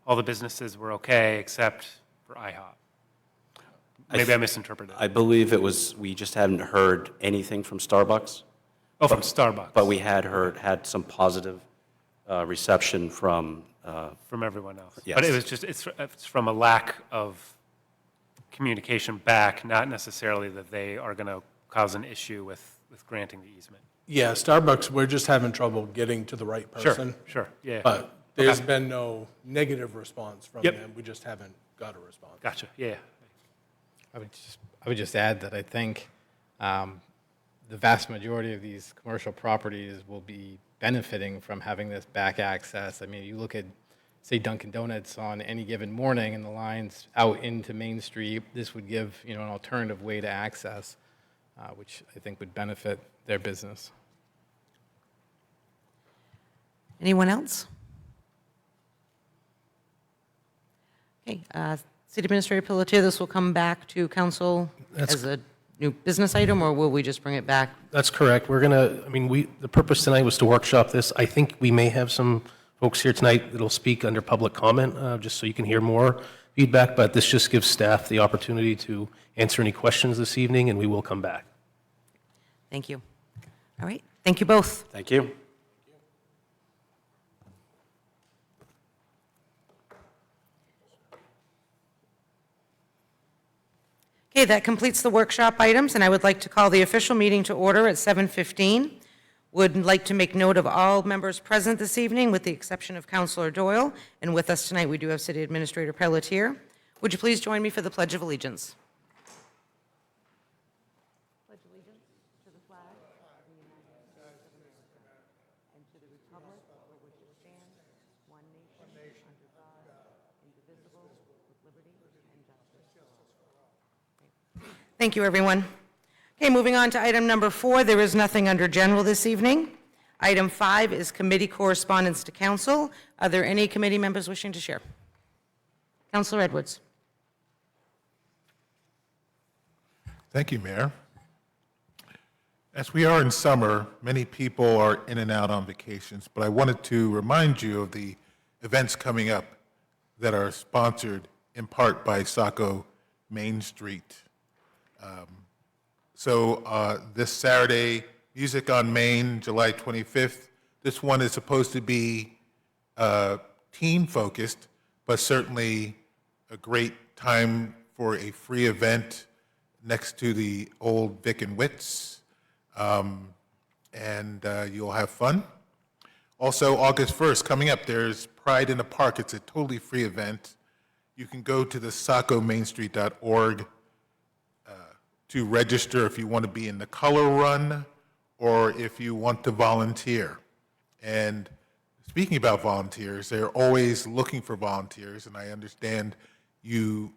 all the businesses were okay except for IHOP. Maybe I misinterpreted. I believe it was, we just hadn't heard anything from Starbucks. Oh, from Starbucks. But we had some positive reception from everyone else. Yes. But it was just, it's from a lack of communication back, not necessarily that they are going to cause an issue with granting the easement. Yeah, Starbucks, we're just having trouble getting to the right person. Sure, yeah. But there's been no negative response from Yep. them. We just haven't got a response. Gotcha, yeah. I would just add that I think the vast majority of these commercial properties will be benefiting from having this back access. I mean, you look at, say, Dunkin' Donuts on any given morning and the lines out into Main Street, this would give, an alternative way to access, which I think would benefit their business. Anyone else? Okay, City Administrator Pelletier, this will come back to council as a new business item, or will we just bring it back? That's correct. We're going to, the purpose tonight was to workshop this. I think we may have some folks here tonight that'll speak under public comment, just so you can hear more feedback, but this just gives staff the opportunity to answer any questions this evening, and we will come back. Thank you. All right, thank you both. Thank you. Okay, that completes the workshop items, and I would like to call the official meeting to order at 7:15. Would like to make note of all members present this evening, with the exception of Councilor Doyle, and with us tonight, we do have City Administrator Pelletier. Would you please join me for the Pledge of Allegiance? Pledge allegiance to the flag of the United States of America and to the republic for which it stands, one nation, under God, indivisible, with liberty and justice for all. Thank you, everyone. Okay, moving on to item number 4, there is nothing under general this evening. Item 5 is committee correspondence to council. Are there any committee members wishing to share? Councilor Edwards. Thank you, Mayor. As we are in summer, many people are in and out on vacations, but I wanted to remind you of the events coming up that are sponsored in part by Saco Main Street. This Saturday, Music on Main, July 25th. This one is supposed to be teen-focused, but certainly a great time for a free event next to the old Vic and Wits, and you'll have fun. Also, August 1st, coming up, there's Pride in the Park. It's a totally free event. You can go to the sacomainstreet.org to register if you want to be in the color run or if you want to volunteer. And speaking about volunteers, they're always looking for volunteers, and I understand you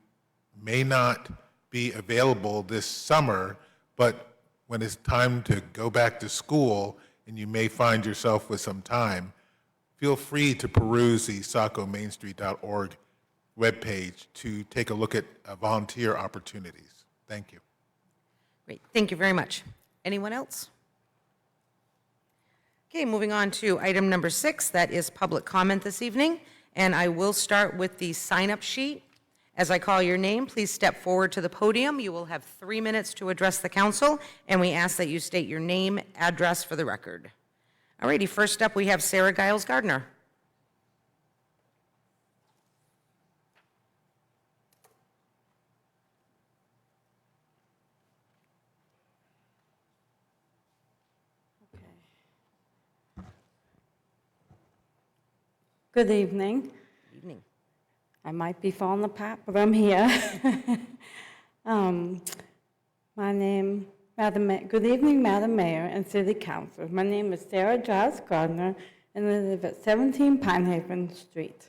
may not be available this summer, but when it's time to go back to school and you may find yourself with some time, feel free to peruse the sacomainstreet.org webpage to take a look at volunteer opportunities. Thank you. Great, thank you very much. Anyone else? Okay, moving on to item number 6, that is public comment this evening, and I will start with the sign-up sheet. As I call your name, please step forward to the podium. You will have 3 minutes to address the council, and we ask that you state your name, address for the record. All righty, first up, we have Sarah Giles Gardner. Good evening. Evening. I might be falling apart, but I'm here. Good evening, Madam Mayor and City Council. My name is Sarah Giles Gardner, and I live at 17 Pinehaven Street.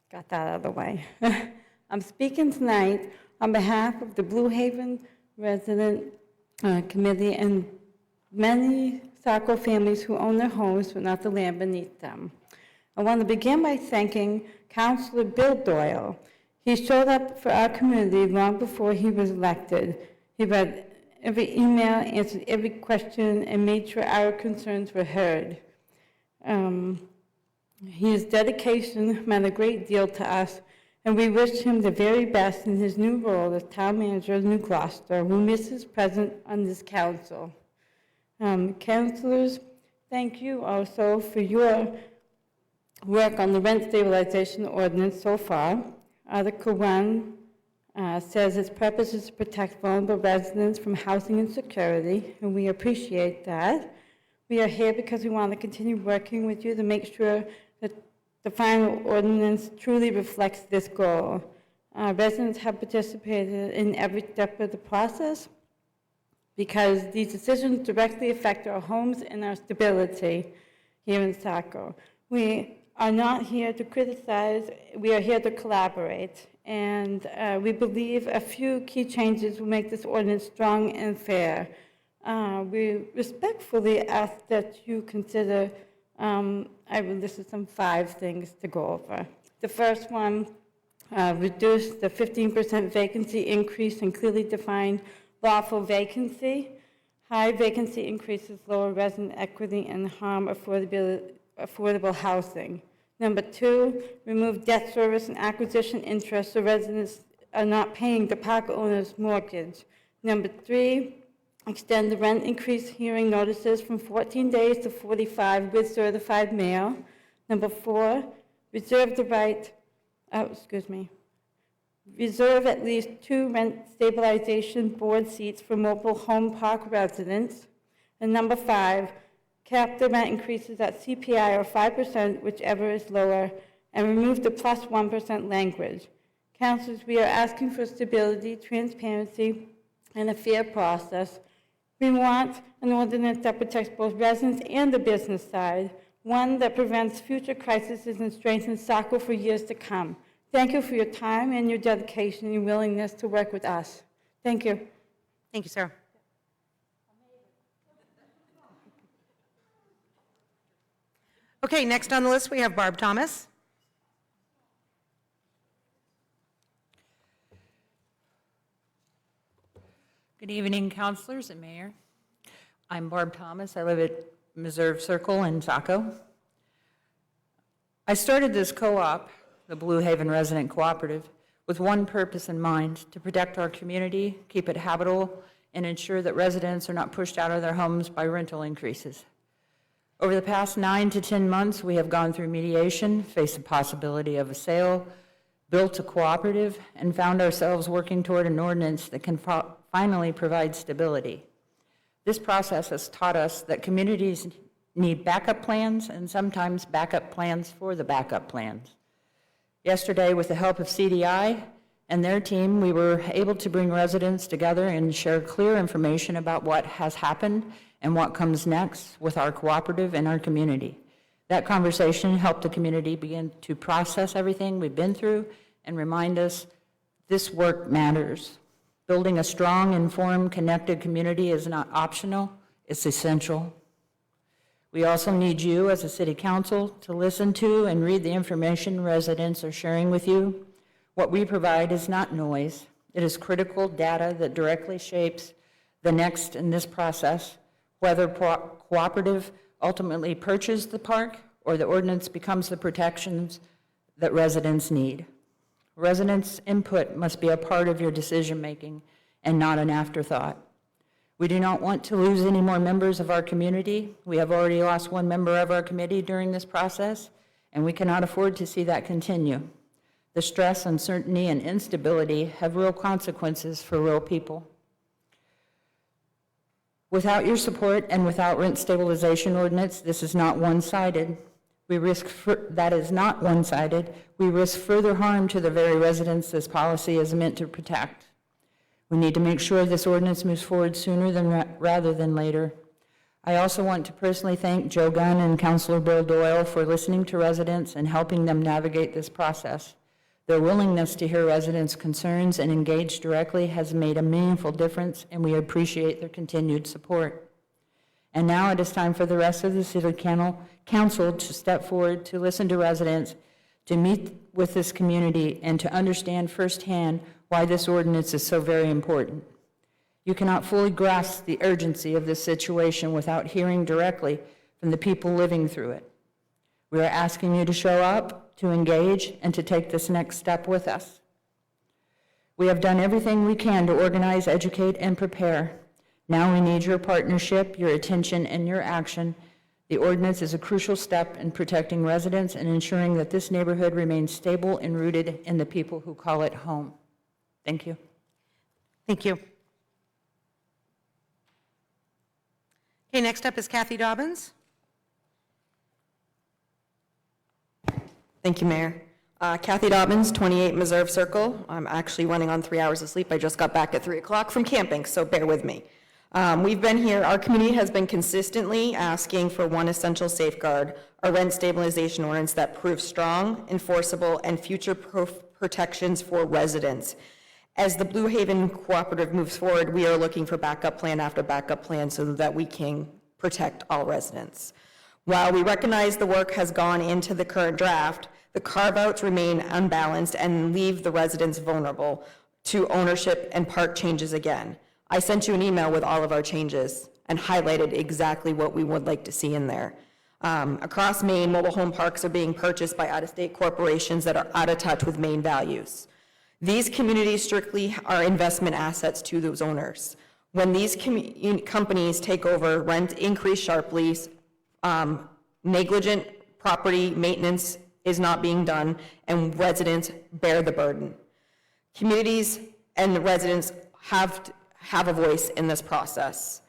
Got that out of the way. I'm speaking tonight on behalf of the Blue Haven Resident Committee and many Saco families who own their homes but not the land beneath them. I want to begin by thanking Councilor Bill Doyle. He showed up for our community long before he was elected. He read every email, answered every question, and made sure our concerns were heard. His dedication meant a great deal to us, and we wish him the very best in his new role as town manager of New Gloucester. We miss his presence on this council. Councilors, thank you also for your work on the rent stabilization ordinance so far. Article 1 says its purpose is to protect vulnerable residents from housing insecurity, and we appreciate that. We are here because we want to continue working with you to make sure that the final ordinance truly reflects this goal. Residents have participated in every step of the process because these decisions directly affect our homes and our stability here in Saco. We are not here to criticize, we are here to collaborate. And we believe a few key changes will make this ordinance strong and fair. We respectfully ask that you consider, I will list some 5 things to go over. The first one, reduce the 15% vacancy increase and clearly define lawful vacancy. High vacancy increases lower resident equity and harm affordable housing. Number 2, remove debt service and acquisition interest so residents are not paying the park owner's mortgage. Number 3, extend the rent increase hearing notices from 14 days to 45 with certified mail. Number 4, reserve the right, reserve at least 2 rent stabilization board seats for mobile home park residents. And number 5, cap the rent increases at CPI or 5%, whichever is lower, and remove the plus 1% language. Councilors, we are asking for stability, transparency, and a fair process. We want an ordinance that protects both residents and the business side, one that prevents future crises and strengthens Saco for years to come. Thank you for your time and your dedication and your willingness to work with us. Thank you. Thank you, Sarah. Okay, next on the list, we have Barb Thomas. Good evening, councilors and mayor. I'm Barb Thomas. I live at Meserve Circle in Saco. I started this co-op, the Blue Haven Resident Cooperative, with one purpose in mind: to protect our community, keep it habitable, and ensure that residents are not pushed out of their homes by rental increases. Over the past 9 to 10 months, we have gone through mediation, faced the possibility of a sale, built a cooperative, and found ourselves working toward an ordinance that can finally provide stability. This process has taught us that communities need backup plans and sometimes backup plans for the backup plans. Yesterday, with the help of CDI and their team, we were able to bring residents together and share clear information about what has happened and what comes next with our cooperative and our community. That conversation helped the community begin to process everything we've been through and remind us this work matters. Building a strong, informed, connected community is not optional, it's essential. We also need you as a city council to listen to and read the information residents are sharing with you. What we provide is not noise. It is critical data that directly shapes the next in this process, whether cooperative ultimately purchase the park or the ordinance becomes the protections that residents need. Residents' input must be a part of your decision-making and not an afterthought. We do not want to lose any more members of our community. We have already lost one member of our committee during this process, and we cannot afford to see that continue. The stress, uncertainty, and instability have real consequences for real people. Without your support and without rent stabilization ordinance, this is not one-sided. We risk further harm to the very residents this policy is meant to protect. We need to make sure this ordinance moves forward sooner rather than later. I also want to personally thank Joe Gunn and Councilor Bill Doyle for listening to residents and helping them navigate this process. Their willingness to hear residents' concerns and engage directly has made a meaningful difference, and we appreciate their continued support. And now it is time for the rest of the City Council to step forward, to listen to residents, to meet with this community, and to understand firsthand why this ordinance is so very important. You cannot fully grasp the urgency of this situation without hearing directly from the people living through it. We are asking you to show up, to engage, and to take this next step with us. We have done everything we can to organize, educate, and prepare. Now we need your partnership, your attention, and your action. The ordinance is a crucial step in protecting residents and ensuring that this neighborhood remains stable and rooted in the people who call it home. Thank you. Thank you. Okay, next up is Kathy Dobbins. Thank you, Mayor. Kathy Dobbins, 28 Meserve Circle. I'm actually running on 3 hours of sleep. I just got back at 3 o'clock from camping, so bear with me. We've been here, our community has been consistently asking for one essential safeguard, a rent stabilization ordinance that proves strong, enforceable, and future-proof protections for residents. As the Blue Haven Cooperative moves forward, we are looking for backup plan after backup plan so that we can protect all residents. While we recognize the work has gone into the current draft, the carve-outs remain unbalanced and leave the residents vulnerable to ownership and park changes again. I sent you an email with all of our changes and highlighted exactly what we would like to see in there. Across Maine, mobile home parks are being purchased by out-of-state corporations that are out of touch with Maine values. These communities strictly are investment assets to those owners. When these companies take over, rent increase sharply, negligent property maintenance is not being done, and residents bear the burden. Communities and residents have a voice in this process.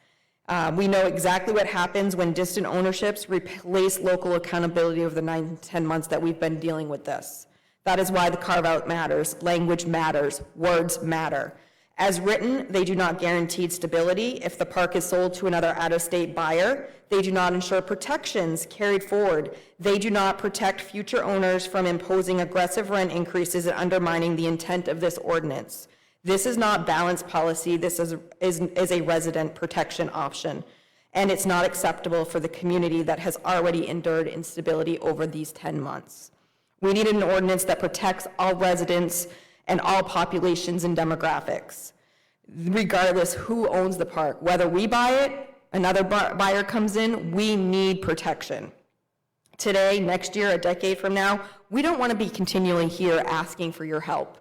We know exactly what happens when distant ownerships replace local accountability over the 9 to 10 months that we've been dealing with this. That is why the carve-out matters, language matters, words matter. As written, they do not guarantee stability. If the park is sold to another out-of-state buyer, they do not ensure protections carried forward. They do not protect future owners from imposing aggressive rent increases and undermining the intent of this ordinance. This is not balanced policy. This is a resident protection option. And it's not acceptable for the community that has already endured instability over these 10 months. We need an ordinance that protects all residents and all populations and demographics, regardless who owns the park. Whether we buy it, another buyer comes in, we need protection. Today, next year, a decade from now, we don't want to be continually here asking for your help.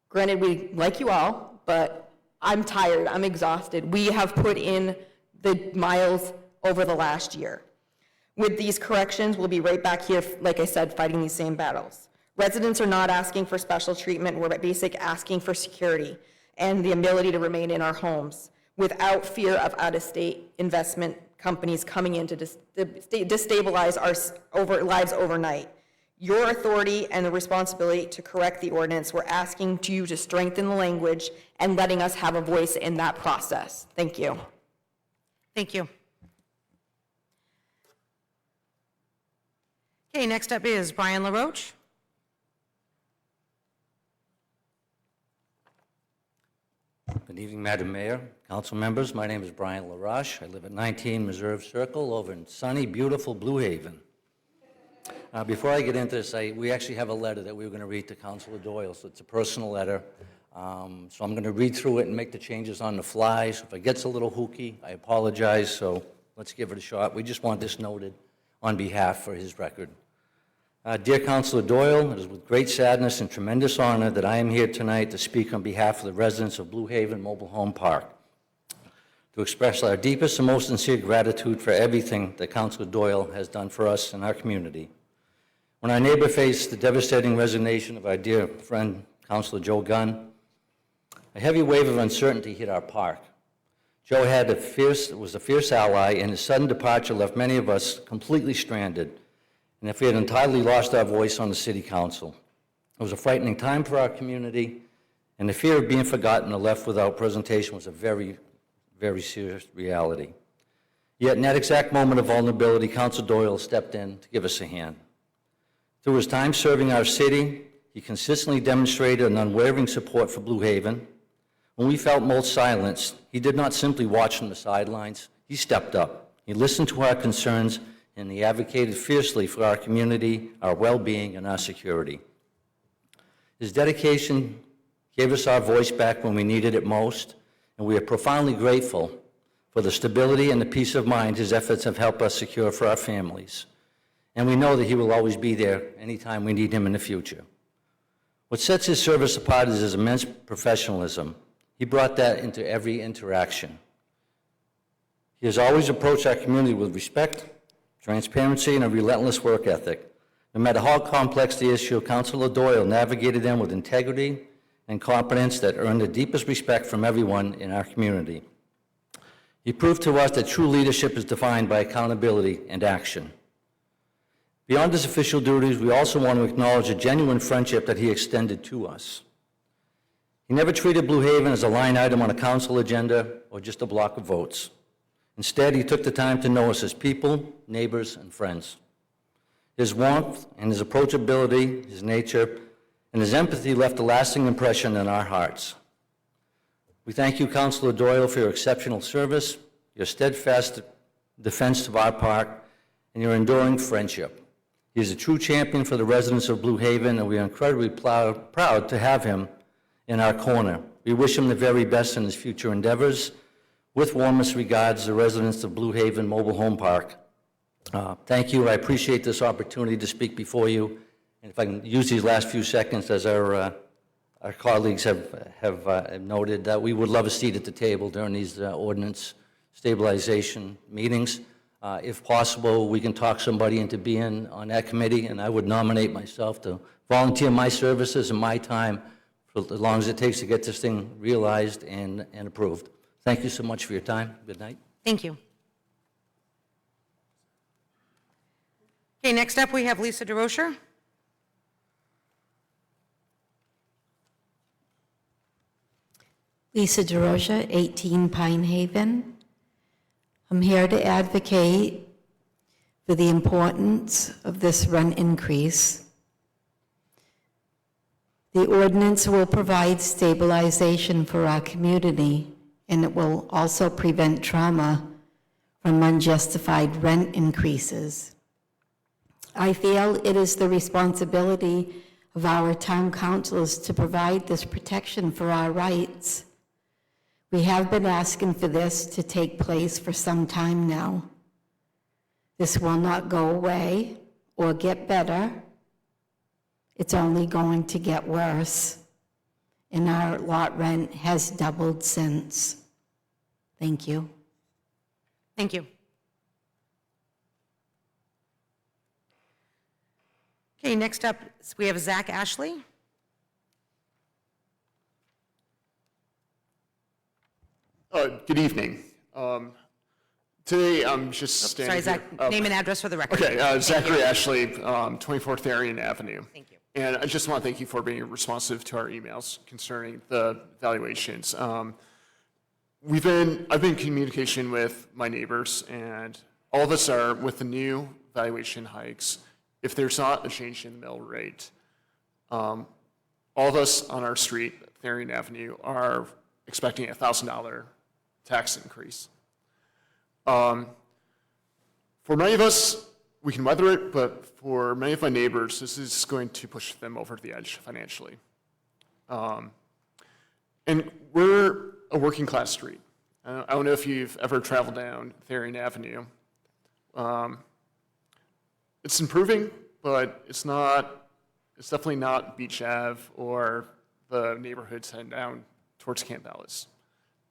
Granted, we like you all, but I'm tired, I'm exhausted. We have put in the miles over the last year. With these corrections, we'll be right back here, like I said, fighting these same battles. Residents are not asking for special treatment, we're basically asking for security and the ability to remain in our homes without fear of out-of-state investment companies coming in to destabilize our lives overnight. Your authority and the responsibility to correct the ordinance, we're asking you to strengthen the language and letting us have a voice in that process. Thank you. Thank you. Okay, next up is Brian LaRoche. Good evening, Madam Mayor, council members. My name is Brian LaRoche. I live at 19 Reserve Circle over in sunny, beautiful Blue Haven. Before I get into this, we actually have a letter that we were going to read to Councilor Doyle, so it's a personal letter. So I'm going to read through it and make the changes on the fly. So if it gets a little hooky, I apologize, so let's give it a shot. We just want this noted on behalf for his record. Dear Councilor Doyle, it is with great sadness and tremendous honor that I am here tonight to speak on behalf of the residents of Blue Haven Mobile Home Park, to express our deepest and most sincere gratitude for everything that Councilor Doyle has done for us and our community. When our neighbor faced the devastating resignation of our dear friend, Councilor Joe Gunn, a heavy wave of uncertainty hit our park. Joe was a fierce ally, and his sudden departure left many of us completely stranded, and if we had entirely lost our voice on the city council. It was a frightening time for our community, and the fear of being forgotten or left without presentation was a very, very serious reality. Yet in that exact moment of vulnerability, Councilor Doyle stepped in to give us a hand. Through his time serving our city, he consistently demonstrated an unwavering support for Blue Haven. When we felt most silenced, he did not simply watch from the sidelines. He stepped up. He listened to our concerns, and he advocated fiercely for our community, our well-being, and our security. His dedication gave us our voice back when we needed it most, and we are profoundly grateful for the stability and the peace of mind his efforts have helped us secure for our families. And we know that he will always be there anytime we need him in the future. What sets his service apart is his immense professionalism. He brought that into every interaction. He has always approached our community with respect, transparency, and a relentless work ethic. No matter how complex the issue, Councilor Doyle navigated them with integrity and competence that earned the deepest respect from everyone in our community. He proved to us that true leadership is defined by accountability and action. Beyond his official duties, we also want to acknowledge a genuine friendship that he extended to us. He never treated Blue Haven as a line item on a council agenda or just a block of votes. Instead, he took the time to know us as people, neighbors, and friends. His warmth and his approachability, his nature, and his empathy left a lasting impression in our hearts. We thank you, Councilor Doyle, for your exceptional service, your steadfast defense of our park, and your enduring friendship. He is a true champion for the residents of Blue Haven, and we are incredibly proud to have him in our corner. We wish him the very best in his future endeavors. With warmest regards, the residents of Blue Haven Mobile Home Park. Thank you. I appreciate this opportunity to speak before you. And if I can use these last few seconds as our our colleagues have noted, that we would love a seat at the table during these ordinance stabilization meetings. If possible, we can talk somebody into being on that committee, and I would nominate myself to volunteer my services and my time for as long as it takes to get this thing realized and approved. Thank you so much for your time. Good night. Thank you. Okay, next up, we have Lisa DeRocher. Lisa DeRocha, 18 Pine Haven. I'm here to advocate for the importance of this rent increase. The ordinance will provide stabilization for our community, and it will also prevent trauma from unjustified rent increases. I feel it is the responsibility of our town councils to provide this protection for our rights. We have been asking for this to take place for some time now. This will not go away or get better. It's only going to get worse. And our lot rent has doubled since. Thank you. Thank you. Okay, next up, we have Zach Ashley. Good evening. Today, I'm just standing Sorry, Zach, here. name and address for the record. Okay, Zachary Ashley, 24th Aryan Avenue. Thank you. And I just want to thank you for being responsive to our emails concerning the valuations. I've been in communication with my neighbors, and all of us are, with the new valuation hikes, if there's not a change in the mill rate, all of us on our street, Aryan Avenue, are expecting a $1,000 tax increase. For many of us, we can weather it, but for many of my neighbors, this is going to push them over the edge financially. And we're a working class street. I don't know if you've ever traveled down Aryan Avenue. It's improving, but it's definitely not Beach Ave or the neighborhoods heading down towards Camp Ellis.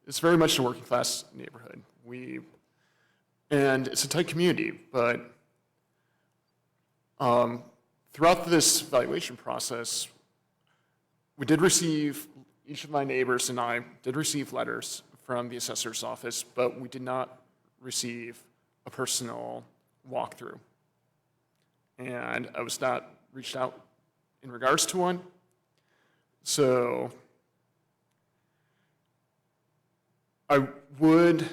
It's very much a working class neighborhood. And it's a tight community, but throughout this valuation process, we did receive, each of my neighbors and I did receive letters from the assessor's office, but we did not receive a personal walkthrough. And I was not reached out in regards to one. So I would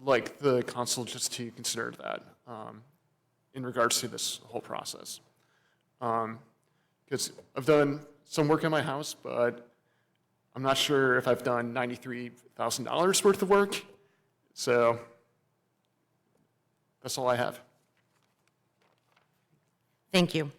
like the council just to consider that in regards to this whole process. Because I've done some work on my house, but I'm not sure if I've done $93,000 worth of work. So that's all I have. Thank you.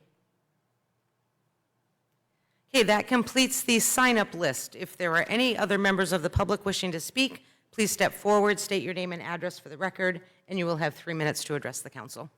Okay, that completes the sign-up list. If there are any other members of the public wishing to speak, please step forward, state your name and address for the record, and you will have 3 minutes to address the council.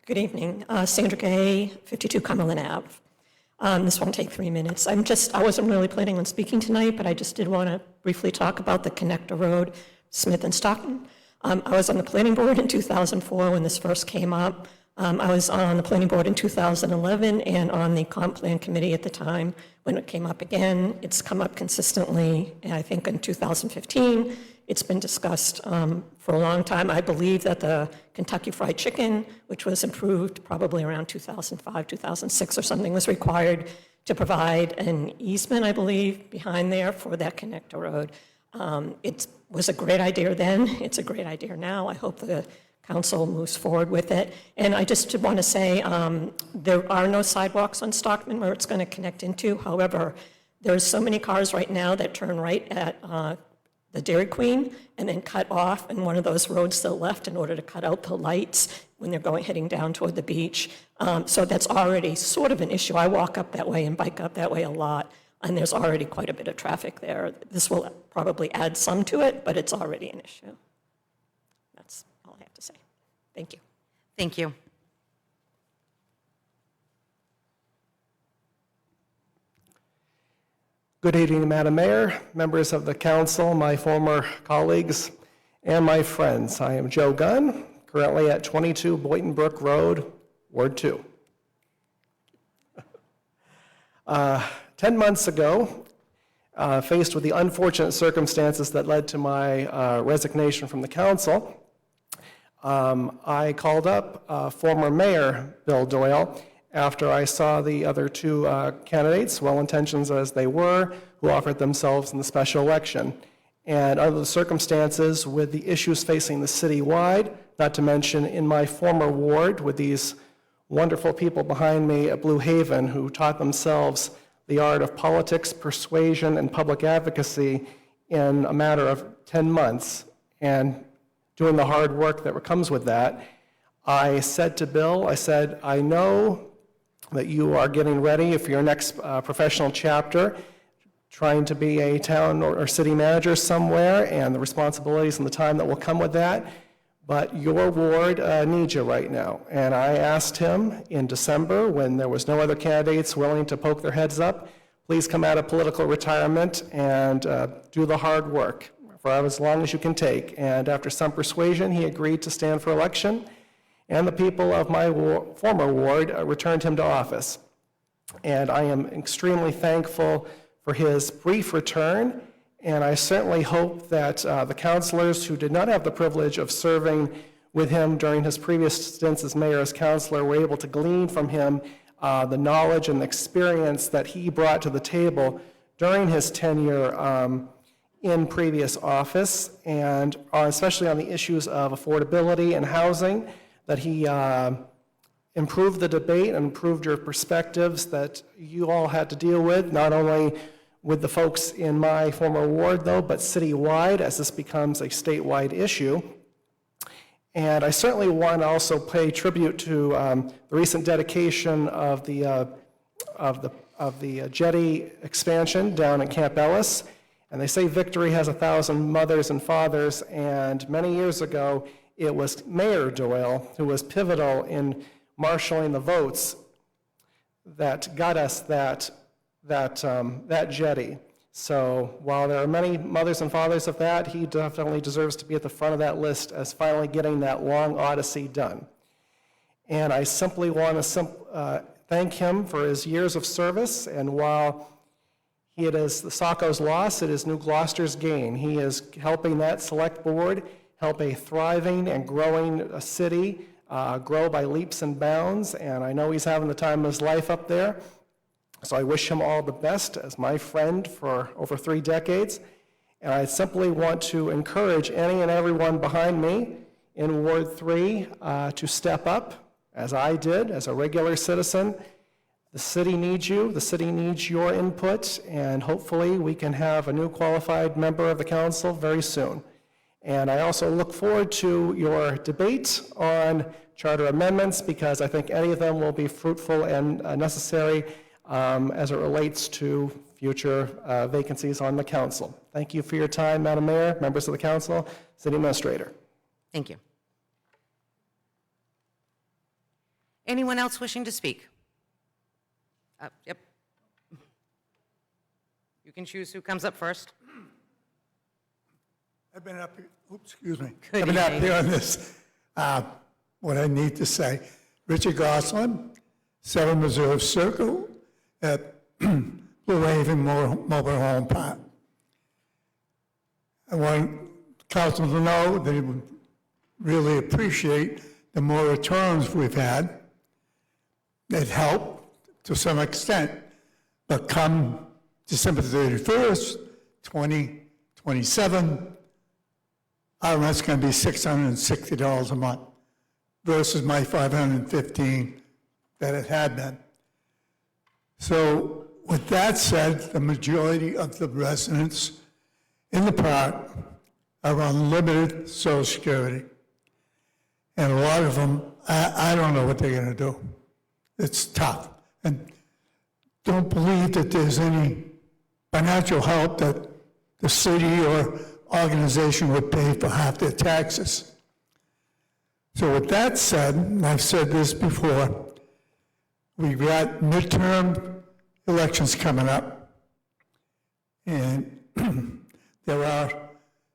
Good evening. Sandra Gay, 52 Cumberland Ave. This won't take 3 minutes. I wasn't really planning on speaking tonight, but I just did want to briefly talk about the Connector Road, Smith and Stockton. I was on the planning board in 2004 when this first came up. I was on the planning board in 2011 and on the comp plan committee at the time when it came up again. It's come up consistently, and I think in 2015, it's been discussed for a long time. I believe that the Kentucky Fried Chicken, which was improved probably around 2005, 2006 or something, was required to provide an easement, I believe, behind there for that connector road. It was a great idea then. It's a great idea now. I hope the council moves forward with it. And I just want to say there are no sidewalks on Stockman where it's going to connect into. However, there's so many cars right now that turn right at the Dairy Queen and then cut off in one of those roads to the left in order to cut out the lights when they're heading down toward the beach. So that's already sort of an issue. I walk up that way and bike up that way a lot, and there's already quite a bit of traffic there. This will probably add some to it, but it's already an issue. That's all I have to say. Thank you. Thank you. Good evening, Madam Mayor, members of the council, my former colleagues, and my friends. I am Joe Gunn, currently at 22 Boynton Brook Road, Ward 2. 10 months ago, faced with the unfortunate circumstances that led to my resignation from the council, I called up former Mayor Bill Doyle after I saw the other two candidates, well-intentioned as they were, who offered themselves in the special election. And under the circumstances, with the issues facing the city-wide, not to mention in my former ward with these wonderful people behind me at Blue Haven who taught themselves the art of politics, persuasion, and public advocacy in a matter of 10 months, and doing the hard work that comes with that, I said to Bill, I said, I know that you are getting ready for your next professional chapter, trying to be a town or city manager somewhere, and the responsibilities and the time that will come with that, but your ward needs you right now. And I asked him in December, when there was no other candidates willing to poke their heads up, please come out of political retirement and do the hard work for as long as you can take. And after some persuasion, he agreed to stand for election, and the people of my former ward returned him to office. And I am extremely thankful for his brief return, and I certainly hope that the councilors who did not have the privilege of serving with him during his previous stints as mayor, as councilor, were able to glean from him the knowledge and the experience that he brought to the table during his tenure in previous office, and especially on the issues of affordability and housing, that he improved the debate and improved your perspectives that you all had to deal with, not only with the folks in my former ward, though, but citywide as this becomes a statewide issue. And I certainly want to also pay tribute to the recent dedication of the jetty expansion down in Camp Ellis. And they say victory has 1,000 mothers and fathers, and many years ago, it was Mayor Doyle who was pivotal in marshaling the votes that got us that jetty. So while there are many mothers and fathers of that, he definitely deserves to be at the front of that list as finally getting that long odyssey done. And I simply want to thank him for his years of service, and while it is the Saco's loss, it is New Gloucester's gain. He is helping that select board help a thriving and growing city grow by leaps and bounds, and I know he's having the time of his life up there. So I wish him all the best as my friend for over 3 decades, and I simply want to encourage any and everyone behind me in Ward 3 to step up, as I did, as a regular citizen. The city needs you, the city needs your input, and hopefully we can have a new qualified member of the council very soon. And I also look forward to your debate on charter amendments, because I think any of them will be fruitful and necessary as it relates to future vacancies on the council. Thank you for your time, Madam Mayor, members of the council, City Administrator. Thank you. Anyone else wishing to speak? Yep. You can choose who comes up first. I've been up here, oops, excuse me. Good I've been up evening. here on this, what I need to say. Richard Gosselin, 7 Reserve Circle at Blue Haven Mobile Home Park. I want council to know they would really appreciate the moratoriums we've had. That help to some extent, but come December 31st, 2027, our rent's going to be $660 a month versus my $515 that it had been. So with that said, the majority of the residents in the park are on limited Social Security. And a lot of them, I don't know what they're going to do. It's tough. And don't believe that there's any financial help that the city or organization would pay for half their taxes. So with that said, and I've said this before, we've got midterm elections coming up. And there are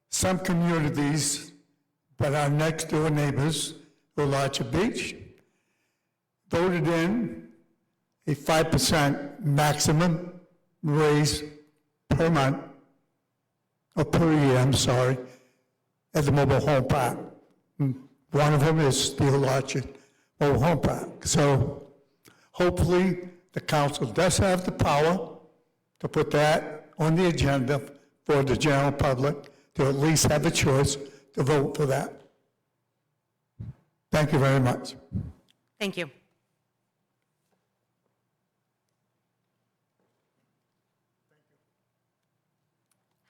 some communities that are next door neighbors, Orchard Beach, voted in a 5% maximum raise per month, or per year, I'm sorry, at the mobile home park. One of them is Steel Orchard Mobile Home Park. So hopefully the council does have the power to put that on the agenda for the general public to at least have a choice to vote for that. Thank you very much. Thank you.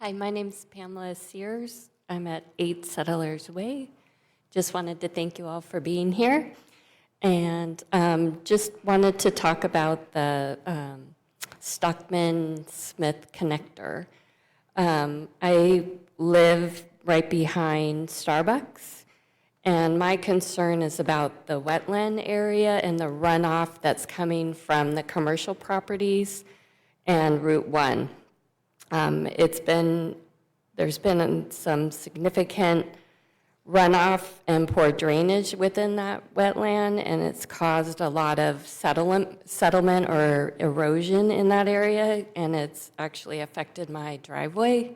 Hi, my name's Pamela Sears. I'm at 8 Settlers Way. Just wanted to thank you all for being here. And just wanted to talk about the Stockman-Smith connector. I live right behind Starbucks, and my concern is about the wetland area and the runoff that's coming from the commercial properties and Route 1. There's been some significant runoff and poor drainage within that wetland, and it's caused a lot of settlement or erosion in that area, and it's actually affected my driveway,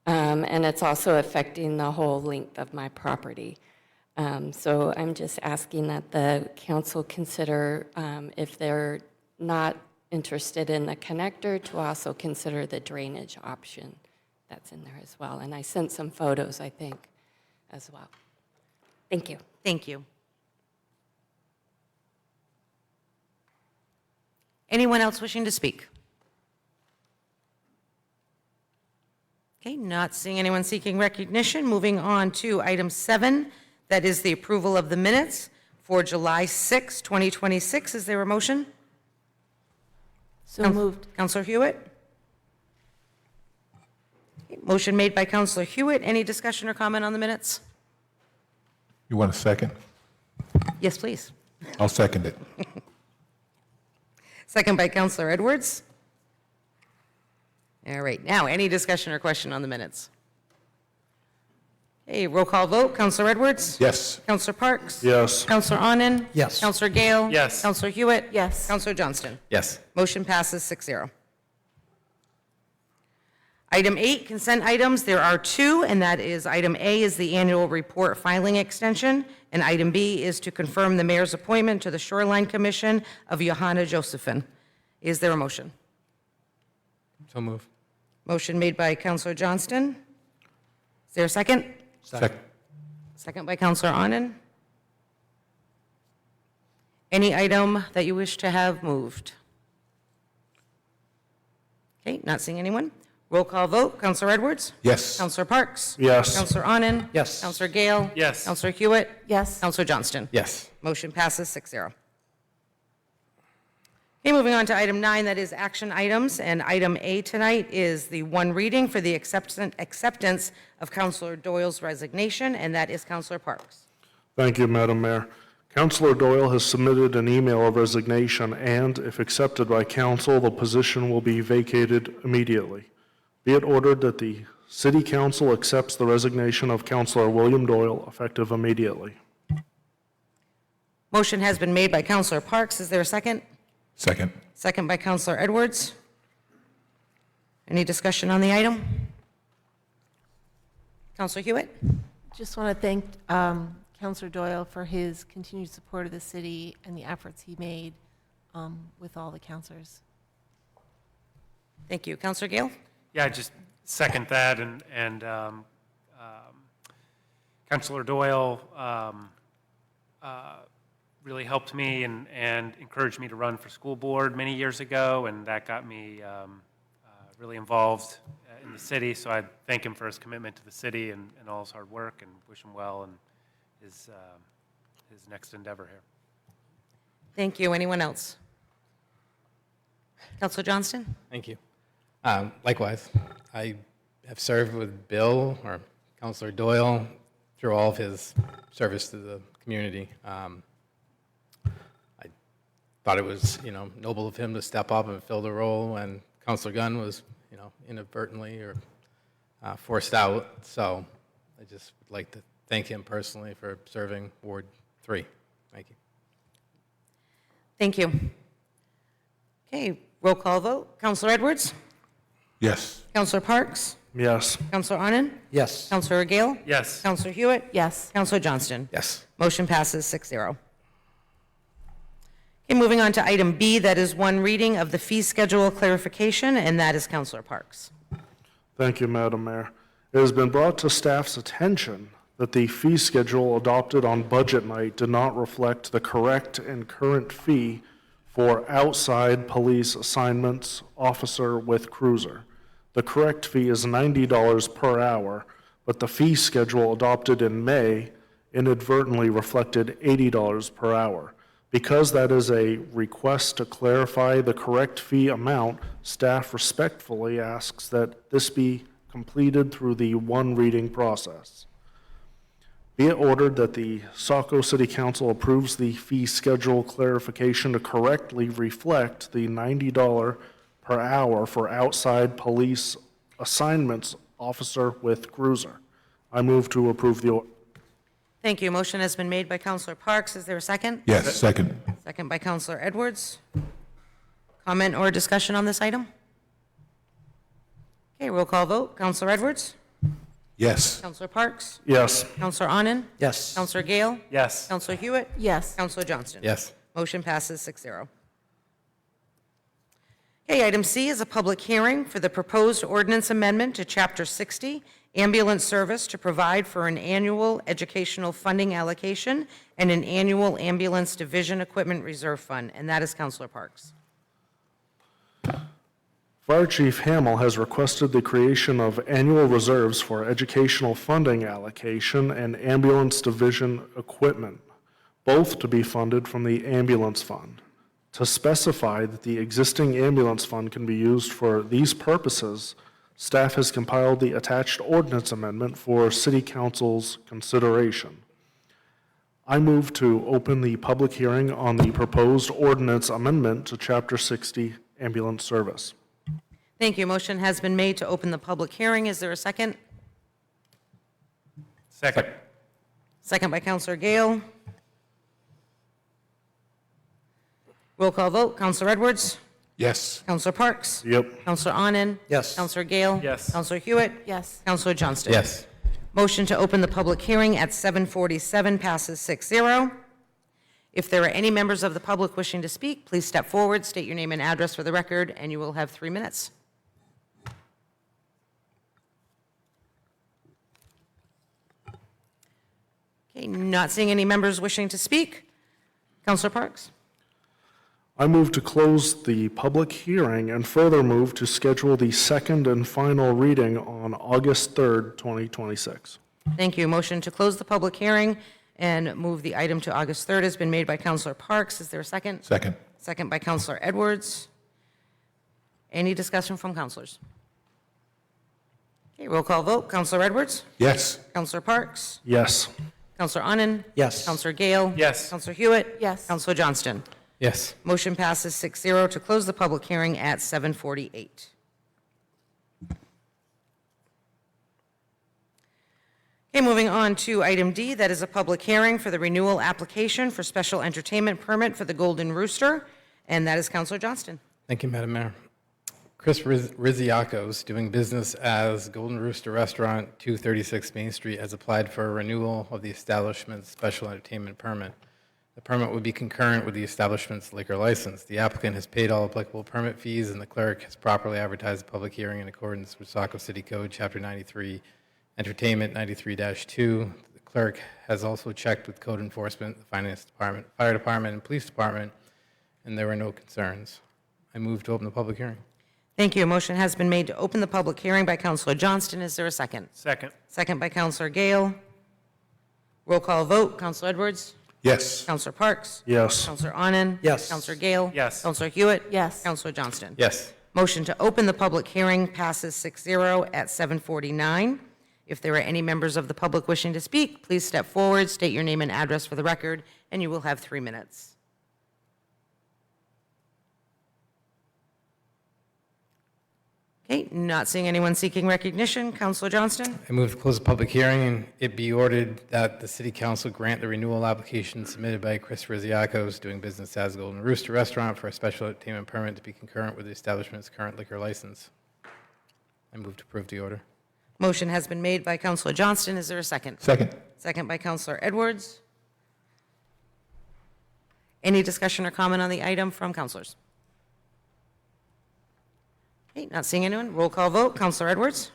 and it's also affecting the whole length of my property. So I'm just asking that the council consider, if they're not interested in the connector, to also consider the drainage option that's in there as well. And I sent some photos, I think, as well. Thank you. Thank you. Anyone else wishing to speak? Okay, not seeing anyone seeking recognition. Moving on to item 7, that is the approval of the minutes for July 6, 2026. Is there a motion? So moved. Councilor Hewitt? Motion made by Councilor Hewitt. Any discussion or comment on the minutes? You want a second? Yes, please. I'll second it. Second by Councilor Edwards. All right, now, any discussion or question on the minutes? Okay, roll call vote. Councilor Edwards? Yes. Councilor Parks? Yes. Councilor Onen? Yes. Councilor Gale? Yes. Councilor Hewitt? Yes. Councilor Johnston? Yes. Motion passes 6-0. Item 8, consent items. There are 2, and that is item A is the annual report filing extension, and item B is to confirm the mayor's appointment to the Shoreline Commission of Johanna Josephine. Is there a motion? So move. Motion made by Councilor Johnston. Is there a second? Second. Second by Councilor Onen. Any item that you wish to have moved? Okay, not seeing anyone. Roll call vote. Councilor Edwards? Yes. Councilor Parks? Yes. Councilor Onen? Yes. Councilor Gale? Yes. Councilor Hewitt? Yes. Councilor Johnston? Yes. Motion passes 6-0. Okay, moving on to item 9, that is action items, and item A tonight is the one reading for the acceptance of Councilor Doyle's resignation, and that is Councilor Parks. Thank you, Madam Mayor. Councilor Doyle has submitted an email of resignation, and if accepted by council, the position will be vacated immediately. Be it ordered that the City Council accepts the resignation of Councilor William Doyle effective immediately. Motion has been made by Councilor Parks. Is there a second? Second. Second by Councilor Edwards. Any discussion on the item? Councilor Hewitt? Just want to thank Councilor Doyle for his continued support of the city and the efforts he made with all the councilors. Thank you. Councilor Gale? Yeah, I just second that, and Councilor Doyle really helped me and encouraged me to run for school board many years ago, and that got me really involved in the city, so I thank him for his commitment to the city and all his hard work, and wish him well in his next endeavor here. Thank you. Anyone else? Councilor Johnston? Thank you. Likewise, I have served with Bill, or Councilor Doyle, through all of his service to the community. I thought it was, noble of him to step up and fill the role when Councilor Gunn was inadvertently or forced out. So I just would like to thank him personally for serving Ward 3. Thank you. Thank you. Okay, roll call vote. Counselor Edwards? Yes. Counselor Parks? Yes. Counselor Onen? Yes. Counselor Gale? Yes. Counselor Hewitt? Yes. Counselor Johnston? Yes. Motion passes 6-0. Okay, moving on to item B, that is one reading of the fee schedule clarification, and that is Counselor Parks. Thank you, Madam Mayor. It has been brought to staff's attention that the fee schedule adopted on budget night did not reflect the correct and current fee for outside police assignments officer with cruiser. The correct fee is $90 per hour, but the fee schedule adopted in May inadvertently reflected $80 per hour. Because that is a request to clarify the correct fee amount, staff respectfully asks that this be completed through the one reading process. Be it ordered that the Saco City Council approves the fee schedule clarification to correctly reflect the $90 per hour for outside police assignments officer with cruiser. I move to approve the order. Thank you. Motion has been made by Counselor Parks. Is there a second? Yes, second. Second by Counselor Edwards. Comment or discussion on this item? Okay, roll call vote. Counselor Edwards? Yes. Counselor Parks? Yes. Counselor Onen? Yes. Counselor Gale? Yes. Counselor Hewitt? Yes. Counselor Johnston? Yes. Motion passes 6-0. Okay, item C is a public hearing for the proposed ordinance amendment to Chapter 60, ambulance service to provide for an annual educational funding allocation and an annual ambulance division equipment reserve fund, and that is Counselor Parks. Fire Chief Hamel has requested the creation of annual reserves for educational funding allocation and ambulance division equipment, both to be funded from the ambulance fund. To specify that the existing ambulance fund can be used for these purposes, staff has compiled the attached ordinance amendment for City Council's consideration. I move to open the public hearing on the proposed ordinance amendment to Chapter 60 ambulance service. Thank you. Motion has been made to open the public hearing. Is there a second? Second. Second by Counselor Gale. Roll call vote. Counselor Edwards? Yes. Counselor Parks? Yep. Counselor Onen? Yes. Counselor Gale? Yes. Counselor Hewitt? Yes. Counselor Johnston? Yes. Motion to open the public hearing at 7:47 passes 6-0. If there are any members of the public wishing to speak, please step forward, state your name and address for the record, and you will have 3 minutes. Okay, not seeing any members wishing to speak. Counselor Parks? I move to close the public hearing and further move to schedule the second and final reading on August 3rd, 2026. Thank you. Motion to close the public hearing and move the item to August 3rd has been made by Counselor Parks. Is there a second? Second. Second by Counselor Edwards. Any discussion from counselors? Okay, roll call vote. Counselor Edwards? Yes. Counselor Parks? Yes. Counselor Onen? Yes. Counselor Gale? Yes. Counselor Hewitt? Yes. Counselor Johnston? Yes. Motion passes 6-0 to close the public hearing at 7:48. Okay, moving on to item D, that is a public hearing for the renewal application for special entertainment permit for the Golden Rooster, and that is Counselor Johnston. Thank you, Madam Mayor. Chris Rizziacos, doing business as Golden Rooster Restaurant, 236 Main Street, has applied for a renewal of the establishment's special entertainment permit. The permit would be concurrent with the establishment's liquor license. The applicant has paid all applicable permit fees, and the clerk has properly advertised the public hearing in accordance with Saco City Code, Chapter 93, Entertainment 93-2. The clerk has also checked with code enforcement, the finance department, fire department, and police department, and there were no concerns. I move to open the public hearing. Thank you. A motion has been made to open the public hearing by Counselor Johnston. Is there a second? Second. Second by Counselor Gale. Roll call vote. Counselor Edwards? Yes. Counselor Parks? Yes. Counselor Onen? Yes. Counselor Gale? Yes. Counselor Hewitt? Yes. Counselor Johnston? Yes. Motion to open the public hearing passes 6-0 at 7:49. If there are any members of the public wishing to speak, please step forward, state your name and address for the record, and you will have 3 minutes. Okay, not seeing anyone seeking recognition. Counselor Johnston? I move to close the public hearing and it be ordered that the city council grant the renewal application submitted by Chris Rizziakos doing business as Golden Rooster Restaurant for a special entertainment permit to be concurrent with the establishment's current liquor license. I move to approve the order. Motion has been made by Counselor Johnston. Is there a second? Second. Second by Counselor Edwards. Any discussion or comment on the item from counselors? Okay, not seeing anyone. Roll call vote. Counselor Edwards?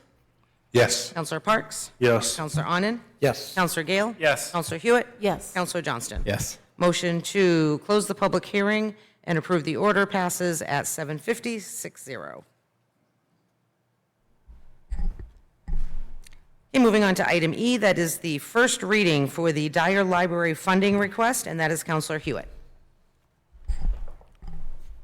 Yes. Counselor Parks? Yes. Counselor Onen? Yes. Counselor Gale? Yes. Counselor Hewitt? Yes. Counselor Johnston? Yes. Motion to close the public hearing and approve the order passes at 7:50, 6-0. Okay, moving on to item E, that is the first reading for the Dyer Library funding request, and that is Counselor Hewitt.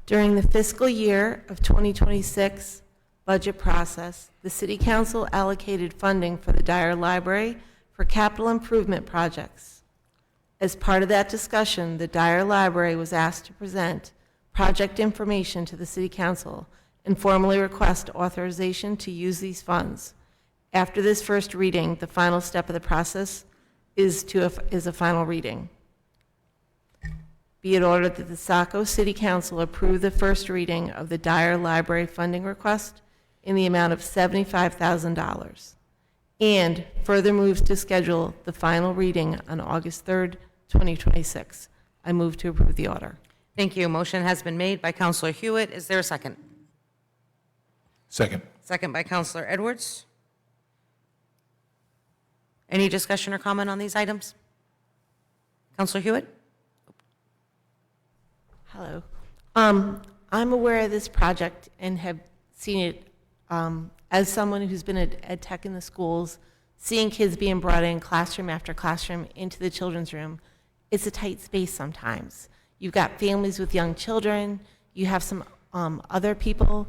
During the fiscal year of 2026 budget process, the City Council allocated funding for the Dyer Library for capital improvement projects. As part of that discussion, the Dyer Library was asked to present project information to the City Council and formally request authorization to use these funds. After this first reading, the final step of the process is a final reading. Be it ordered that the Saco City Council approve the first reading of the Dyer Library funding request in the amount of $75,000, and further moves to schedule the final reading on August 3rd, 2026. I move to approve the order. Thank you. Motion has been made by Counselor Hewitt. Is there a second? Second. Second by Counselor Edwards. Any discussion or comment on these items? Counselor Hewitt? Hello. I'm aware of this project and have seen it as someone who's been at ed tech in the schools, seeing kids being brought in classroom after classroom into the children's room. It's a tight space sometimes. You've got families with young children. You have some other people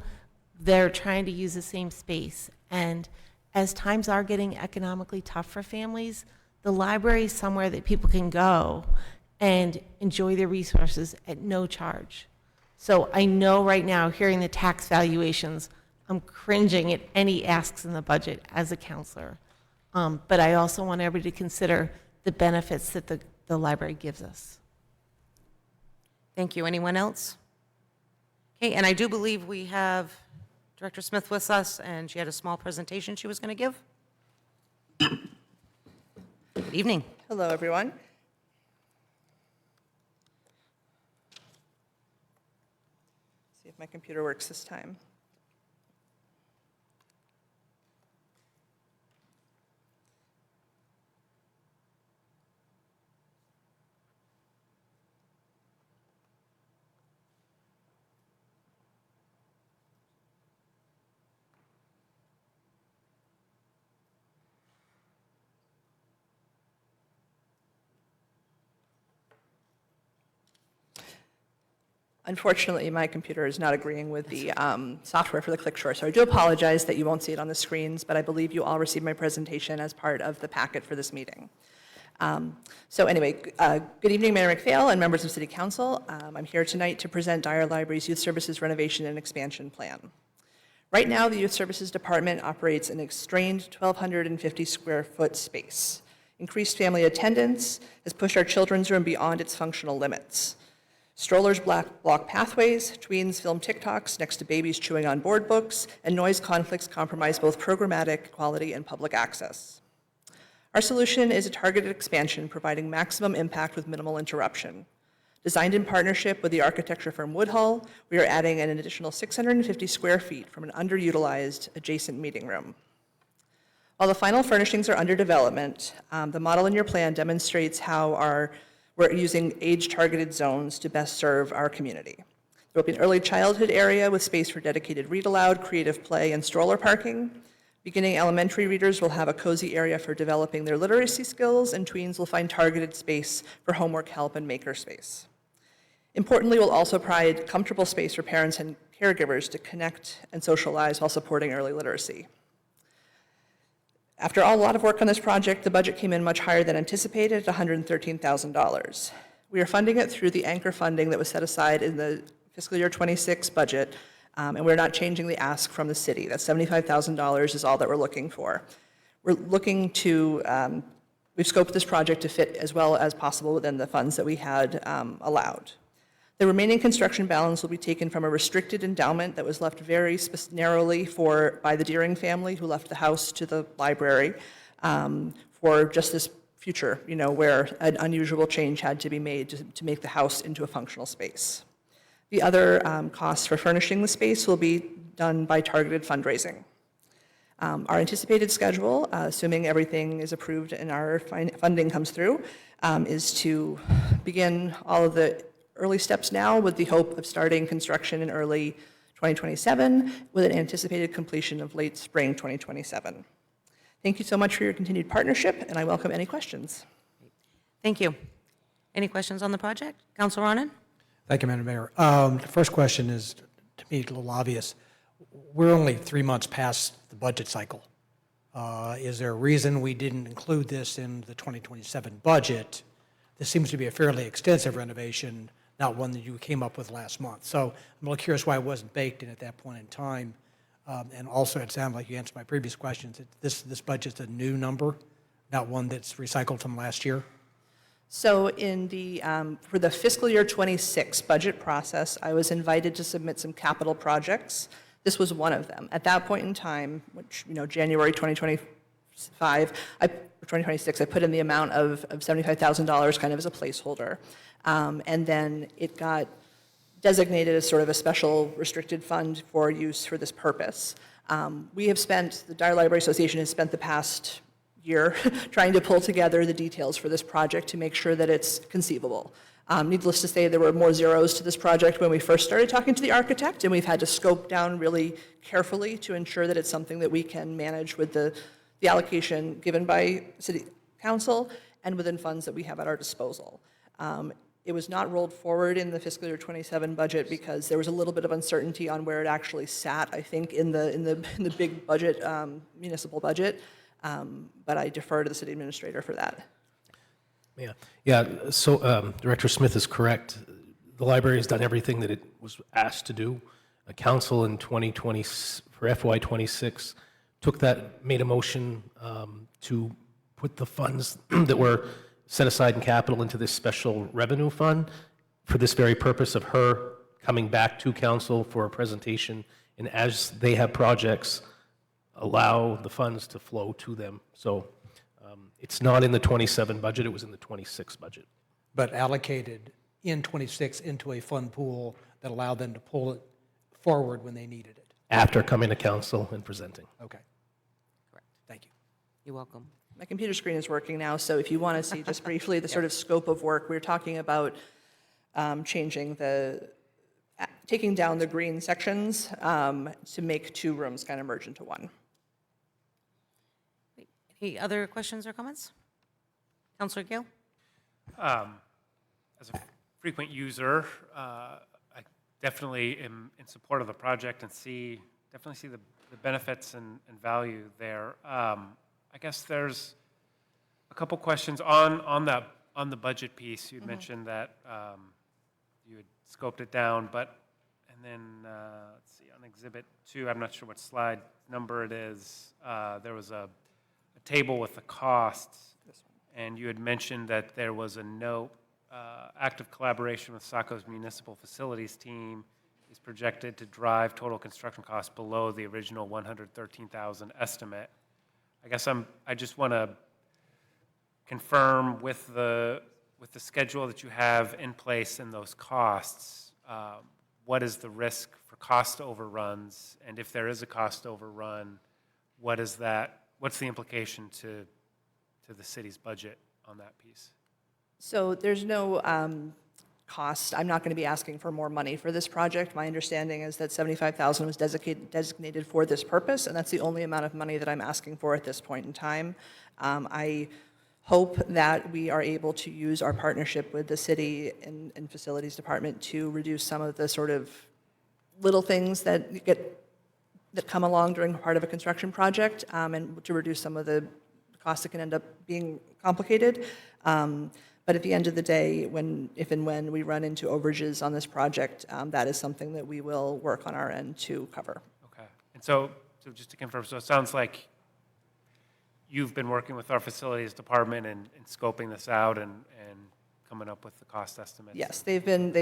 that are trying to use the same space. And as times are getting economically tough for families, the library is somewhere that people can go and enjoy their resources at no charge. So I know right now, hearing the tax valuations, I'm cringing at any asks in the budget as a counselor. But I also want everybody to consider the benefits that the library gives us. Thank you. Anyone else? Okay, and I do believe we have Director Smith with us, and she had a small presentation she was going to give. Good evening. Hello, everyone. See if my computer works this time. Unfortunately, my computer is not agreeing with the software for the ClickShore, so I do apologize that you won't see it on the screens, but I believe you all received my presentation as part of the packet for this meeting. So anyway, good evening, Mayor McPhail and members of City Council. I'm here tonight to present Dyer Library's Youth Services Renovation and Expansion Plan. Right now, the Youth Services Department operates an strained 1,250 square foot space. Increased family attendance has pushed our children's room beyond its functional limits. Strollers block pathways, tweens film TikToks next to babies chewing on board books, and noise conflicts compromise both programmatic quality and public access. Our solution is a targeted expansion providing maximum impact with minimal interruption. Designed in partnership with the architecture firm Woodhull, we are adding an additional 650 square feet from an underutilized adjacent meeting room. While the final furnishings are under development, the model in your plan demonstrates how we're using age-targeted zones to best serve our community. There will be an early childhood area with space for dedicated read-aloud, creative play, and stroller parking. Beginning elementary readers will have a cozy area for developing their literacy skills, and tweens will find targeted space for homework help and makerspace. Importantly, we'll also provide comfortable space for parents and caregivers to connect and socialize while supporting early literacy. After a lot of work on this project, the budget came in much higher than anticipated at $113,000. We are funding it through the anchor funding that was set aside in the fiscal year 26 budget And we're not changing the ask from the city. That $75,000 is all that we're looking for. We're looking to, we've scoped this project to fit as well as possible within the funds that we had allowed. The remaining construction balance will be taken from a restricted endowment that was left very narrowly by the Deering family, who left the house to the library, for just this future, where an unusual change had to be made to make the house into a functional space. The other costs for furnishing the space will be done by targeted fundraising. Our anticipated schedule, assuming everything is approved and our funding comes through, is to begin all of the early steps now with the hope of starting construction in early 2027 with an anticipated completion of late spring 2027. Thank you so much for your continued partnership, and I welcome any questions. Thank you. Any questions on the project? Council Ronan? Thank you, Madam Mayor. The first question is, to me, a little obvious. We're only 3 months past the budget cycle. Is there a reason we didn't include this in the 2027 budget? This seems to be a fairly extensive renovation, not one that you came up with last month. So I'm a little curious why it wasn't baked in at that point in time. And also, it sounded like you answered my previous questions. This budget's a new number, not one that's recycled from last year? So for the fiscal year 26 budget process, I was invited to submit some capital projects. This was one of them. At that point in time, which, January 2026, I put in the amount of $75,000 kind of as a placeholder. And then it got designated as sort of a special restricted fund for use for this purpose. The Dyer Library Association has spent the past year trying to pull together the details for this project to make sure that it's conceivable. Needless to say, there were more zeros to this project when we first started talking to the architect, and we've had to scope down really carefully to ensure that it's something that we can manage with the allocation given by City Council and within funds that we have at our disposal. It was not rolled forward in the fiscal year 27 budget because there was a little bit of uncertainty on where it actually sat, I think, in the big budget, municipal budget. But I defer to the city administrator for that. Yeah. So Director Smith is correct. The library has done everything that it was asked to do. A council in 2020 for FY26 made a motion to put the funds that were set aside in capital into this special revenue fund for this very purpose of her coming back to council for a presentation, and as they have projects, allow the funds to flow to them. So it's not in the 27 budget, it was in the 26 budget. But allocated in 26 into a fund pool that allowed them to pull it forward when they needed it. After coming to council and presenting. Okay. Correct. Thank you. You're welcome. My computer screen is working now, so if you want to see just briefly the sort of scope of work, we're talking about taking down the green sections to make 2 rooms kind of merge into one. Any other questions or comments? Councilor Gale? As a frequent user, I definitely am in support of the project and definitely see the benefits and value there. I guess there's a couple questions on the budget piece. You mentioned that you had scoped it down, and then let's see, on Exhibit 2, I'm not sure what slide number it is, there was a table with the costs, and you had mentioned that there was a note, active collaboration with Saco's municipal facilities team is projected to drive total construction costs below the original $113,000 estimate. I guess I just want to confirm with the schedule that you have in place and those costs, what is the risk for cost overruns? And if there is a cost overrun, what's the implication to the city's budget on that piece? So there's no cost. I'm not going to be asking for more money for this project. My understanding is that $75,000 was designated for this purpose, and that's the only amount of money that I'm asking for at this point in time. I hope that we are able to use our partnership with the city and facilities department to reduce some of the sort of little things that come along during part of a construction project, and to reduce some of the costs that can end up being complicated. But at the end of the day, if and when we run into overages on this project, that is something that we will work on our end to cover. Okay. And so just to confirm, so it sounds like you've been working with our facilities department and scoping this out and coming up with the cost estimates? Yes, they've been,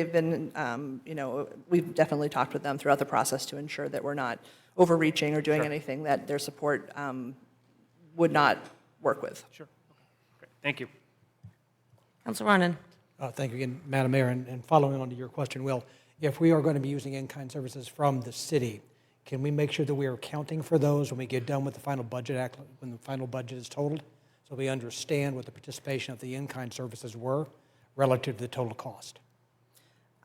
we've definitely talked with them throughout the process to ensure that we're not overreaching or doing anything that their support would not work with. Sure. Okay. Great. Thank you. Councilor Ronan. Thank you again, Madam Mayor, and following on to your question, Will, if we are going to be using in-kind services from the city, can we make sure that we are accounting for those when we get done with the final budget when the final budget is totaled, so we understand what the participation of the in-kind services were relative to the total cost?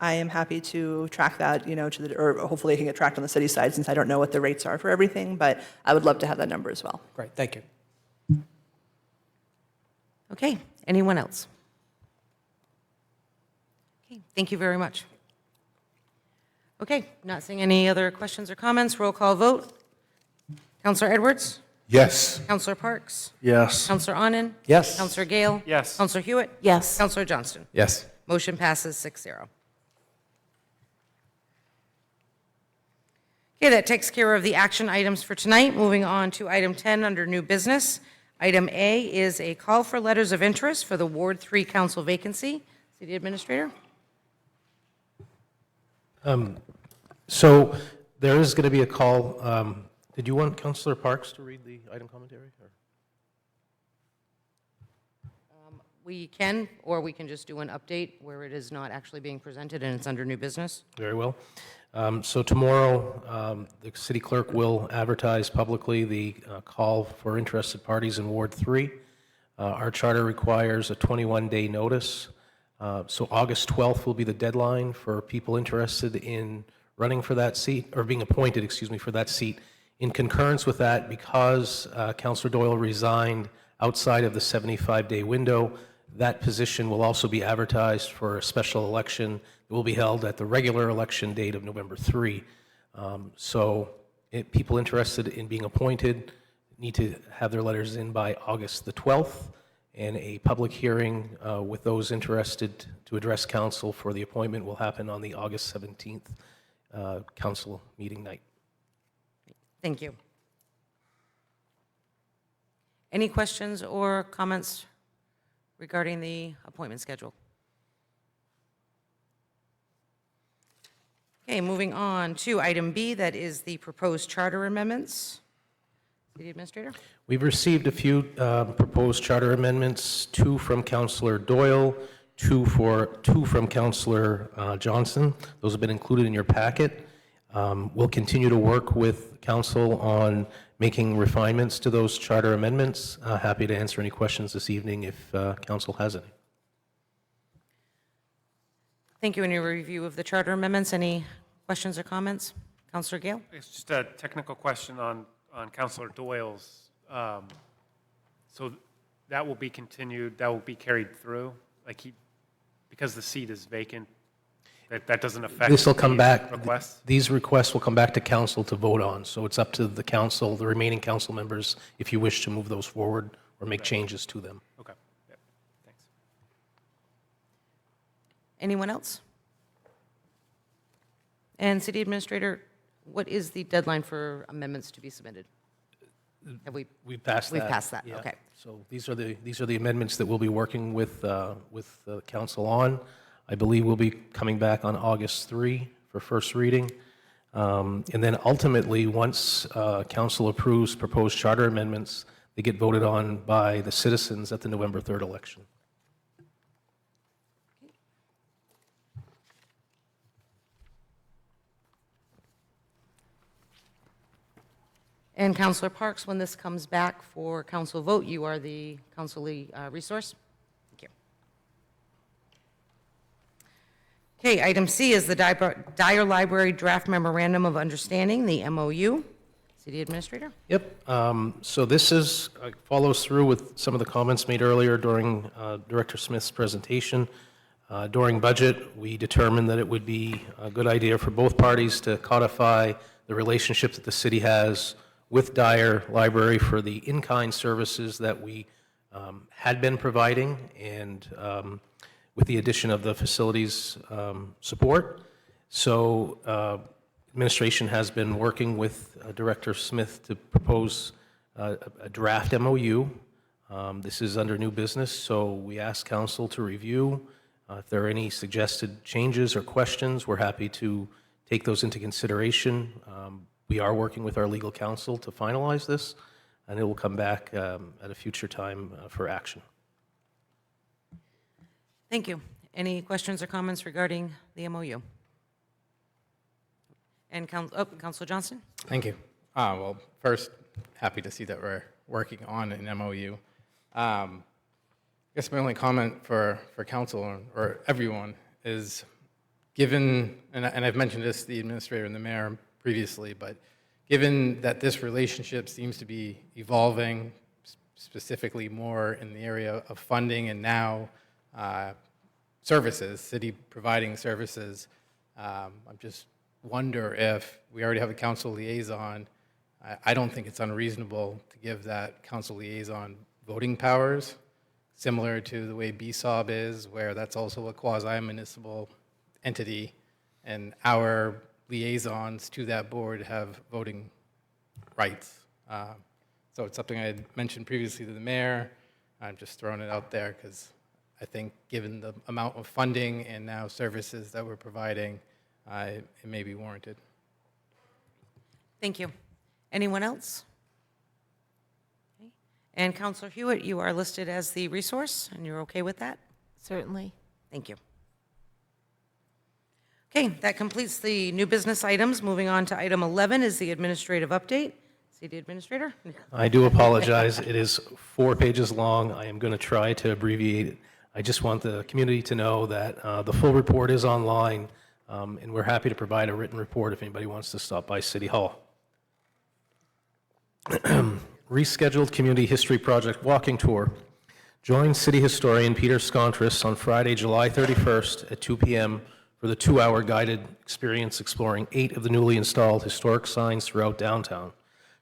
I am happy to track that, or hopefully it can get tracked on the city side, since I don't know what the rates are for everything, but I would love to have that number as well. Great, thank you. Okay, anyone else? Okay, thank you very much. Okay, not seeing any other questions or comments. Roll call vote. Counselor Edwards? Yes. Counselor Parks? Yes. Counselor Onen? Yes. Counselor Gale? Yes. Counselor Hewitt? Yes. Counselor Johnston? Yes. Motion passes 6-0. Okay, that takes care of the action items for tonight. Moving on to item 10 under new business. Item A is a call for letters of interest for the Ward 3 council vacancy. City Administrator? So there is going to be a call. Did you want Councilor Parks to read the item commentary? Or? We can, or we can just do an update where it is not actually being presented and it's under new business. Very well. So tomorrow, the city clerk will advertise publicly the call for interested parties in Ward 3. Our charter requires a 21-day notice. So August 12th will be the deadline for people interested in running for that seat, or being appointed, excuse me, for that seat. In concurrence with that, because Councilor Doyle resigned outside of the 75-day window, that position will also be advertised for a special election that will be held at the regular election date of November 3. People interested in being appointed need to have their letters in by August the 12th, and a public hearing with those interested to address council for the appointment will happen on the August 17th council meeting night. Thank you. Any questions or comments regarding the appointment schedule? Okay, moving on to item B, that is the proposed charter amendments. City Administrator? We've received a few proposed charter amendments, 2 from Councilor Doyle, 2 from Councilor Johnson. Those have been included in your packet. We'll continue to work with council on making refinements to those charter amendments. Happy to answer any questions this evening if council has any. Thank you. Any review of the charter amendments? Any questions or comments? Councilor Gale? It's just a technical question on Councilor Doyle's. So that will be continued, that will be carried through? Because the seat is vacant, that doesn't affect This will come back. requests? These requests will come back to council to vote on. So it's up to the council, the remaining council members, if you wish to move those forward or make changes to them. Okay. Yep. Thanks. Anyone else? And City Administrator, what is the deadline for amendments to be submitted? Have we? We've passed that. We've passed that, Yeah. okay. So these are the amendments that we'll be working with the council on. I believe we'll be coming back on August 3 for first reading. And then ultimately, once council approves proposed charter amendments, they get voted on by the citizens at the November 3rd election. And Councilor Parks, when this comes back for council vote, you are the councilly resource? Thank you. Okay, item C is the Dyer Library Draft Memorandum of Understanding, the MOU. City Administrator? Yep. So this follows through with some of the comments made earlier during Director Smith's presentation. During budget, we determined that it would be a good idea for both parties to codify the relationship that the city has with Dyer Library for the in-kind services that we had been providing, and with the addition of the facilities support. So administration has been working with Director Smith to propose a draft MOU. This is under new business, so we ask council to review. If there are any suggested changes or questions, we're happy to take those into consideration. We are working with our legal counsel to finalize this, and it will come back at a future time for action. Thank you. Any questions or comments regarding the MOU? And Councilor Johnston? Thank you. Well, first, happy to see that we're working on an MOU. I guess my only comment for council or everyone is given, and I've mentioned this to the administrator and the mayor previously, but given that this relationship seems to be evolving, specifically more in the area of funding and now services, city providing services, I just wonder if we already have a council liaison. I don't think it's unreasonable to give that council liaison voting powers, similar to the way BSOB is, where that's also a quasi-municipal entity, and our liaisons to that board have voting rights. So it's something I had mentioned previously to the mayor. I'm just throwing it out there because I think given the amount of funding and now services that we're providing, it may be warranted. Thank you. Anyone else? Okay. And Councilor Hewitt, you are listed as the resource, and you're okay with that? Certainly. Thank you. Okay, that completes the new business items. Moving on to item 11 is the administrative update. City Administrator? I do apologize. It is 4 pages long. I am going to try to abbreviate it. I just want the community to know that the full report is online, and we're happy to provide a written report if anybody wants to stop by City Hall. Rescheduled Community History Project Walking Tour. Join City Historian Peter Skontris on Friday, July 31st at 2 p.m. for the 2-hour guided experience exploring 8 of the newly installed historic signs throughout downtown.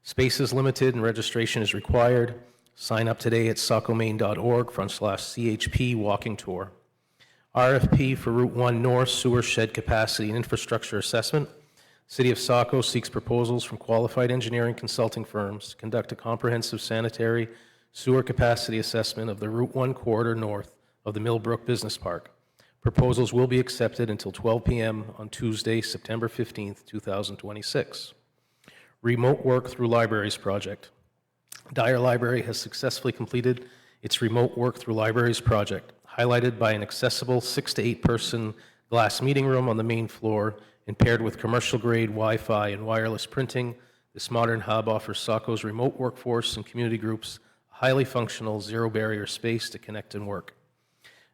Space is limited and registration is required. Sign up today at sacomaine.org/CHP Walking Tour. RFP for Route 1 North Sewer Shed Capacity and Infrastructure Assessment. City of Saco seeks proposals from qualified engineering consulting firms to conduct a comprehensive sanitary sewer capacity assessment of the Route 1 corridor north of the Millbrook Business Park. Proposals will be accepted until 12 p.m. on Tuesday, September 15th, 2026. Remote Work Through Libraries Project. Dyer Library has successfully completed its Remote Work Through Libraries project, highlighted by an accessible 6 to 8 person glass meeting room on the main floor and paired with commercial-grade Wi-Fi and wireless printing. This modern hub offers Saco's remote workforce and community groups a highly functional, zero-barrier space to connect and work.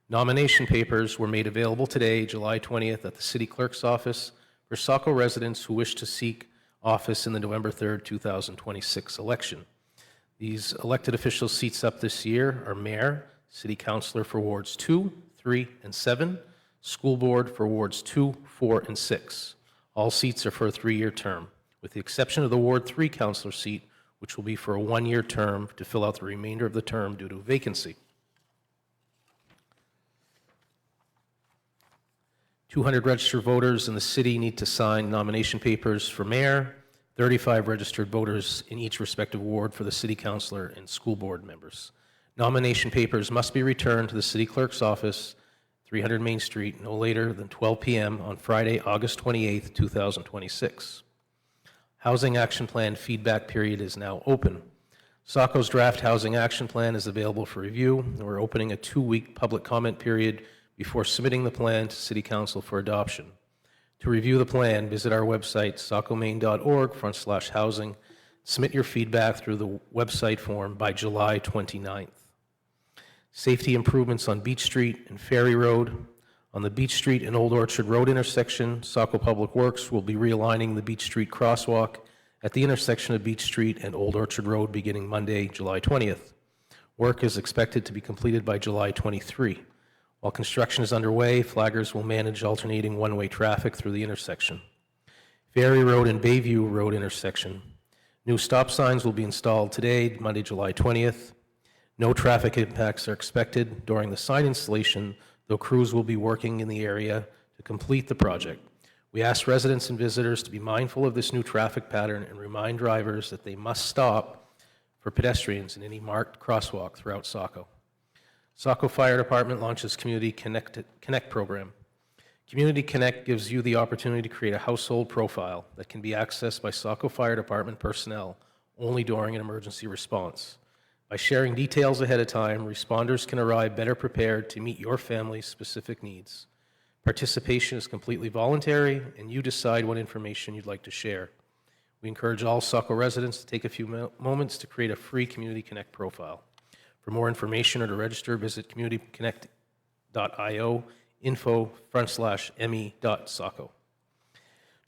Nomination papers were made available today, July 20th, at the City Clerk's office for Saco residents who wish to seek office in the November 3rd, 2026 election. These elected official seats up this year are Mayor, City Councilor for Wards 2, 3, and 7, School Board for Wards 2, 4, and 6. All seats are for a 3-year term, with the exception of the Ward 3 Councilor seat, which will be for a 1-year term to fill out the remainder of the term due to vacancy. 200 registered voters in the city need to sign nomination papers for mayor, 35 registered voters in each respective ward for the city councilor and school board members. Nomination papers must be returned to the city clerk's office, 300 Main Street, no later than 12 p.m. on Friday, August 28, 2026. Housing Action Plan feedback period is now open. Saco's draft Housing Action Plan is available for review, and we're opening a 2-week public comment period before submitting the plan to City Council for adoption. To review the plan, visit our website, sacomaine.org/housing. Submit your feedback through the website form by July 29th. Safety improvements on Beach Street and Ferry Road. On the Beach Street and Old Orchard Road intersection, Saco Public Works will be realigning the Beach Street crosswalk at the intersection of Beach Street and Old Orchard Road beginning Monday, July 20th. Work is expected to be completed by July 23. While construction is underway, flaggers will manage alternating one-way traffic through the intersection. Ferry Road and Bayview Road intersection. New stop signs will be installed today, Monday, July 20th. No traffic impacts are expected during the sign installation, though crews will be working in the area to complete the project. We ask residents and visitors to be mindful of this new traffic pattern and remind drivers that they must stop for pedestrians in any marked crosswalk throughout Saco. Saco Fire Department launches Community Connect program. Community Connect gives you the opportunity to create a household profile that can be accessed by Saco Fire Department personnel only during an emergency response. By sharing details ahead of time, responders can arrive better prepared to meet your family's specific needs. Participation is completely voluntary, and you decide what information you'd like to share. We encourage all Saco residents to take a few moments to create a free Community Connect profile. For more information or to register, visit communityconnect.io info/me.saco.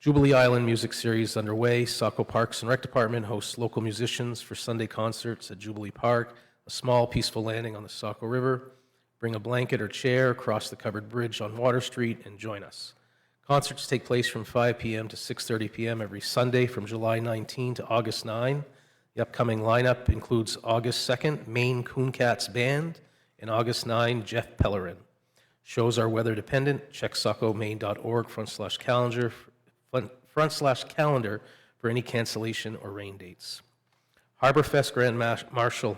Jubilee Island Music Series underway. Saco Parks and Rec Department hosts local musicians for Sunday concerts at Jubilee Park, a small peaceful landing on the Saco River. Bring a blanket or chair across the covered bridge on Water Street and join us. Concerts take place from 5 p.m. to 6:30 p.m. every Sunday from July 19 to August 9. The upcoming lineup includes August 2nd, Maine Coon Cats Band, and August 9, Jeff Pellerin. Shows are weather dependent. Check sacomaine.org/calendar for any cancellation or rain dates. Harborfest Grand Marshal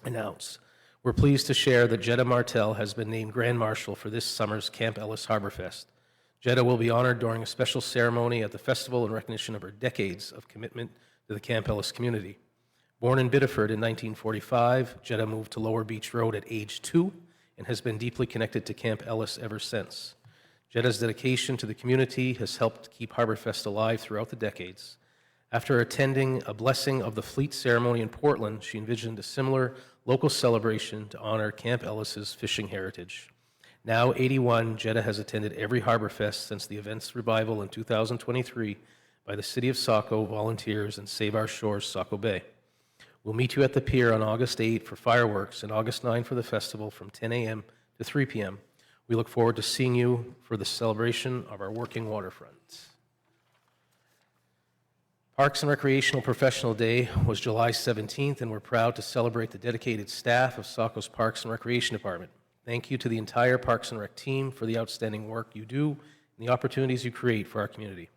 announced. We're pleased to share that Jetta Martell has been named Grand Marshal for this summer's Camp Ellis Harborfest. Jetta will be honored during a special ceremony at the festival in recognition of her decades of commitment to the Camp Ellis community. Born in Biddeford in 1945, Jetta moved to Lower Beach Road at age 2 and has been deeply connected to Camp Ellis ever since. Jetta's dedication to the community has helped keep Harborfest alive throughout the decades. After attending a Blessing of the Fleet ceremony in Portland, she envisioned a similar local celebration to honor Camp Ellis's fishing heritage. Now 81, Jetta has attended every Harborfest since the event's revival in 2023 by the City of Saco volunteers and Save Our Shores Saco Bay. We'll meet you at the pier on August 8 for fireworks and August 9 for the festival from 10 a.m. to 3 p.m. We look forward to seeing you for the celebration of our working waterfront. Parks and Recreational Professional Day was July 17th, and we're proud to celebrate the dedicated staff of Saco's Parks and Recreation Department. Thank you to the entire Parks and Rec team for the outstanding work you do and the opportunities you create for our community.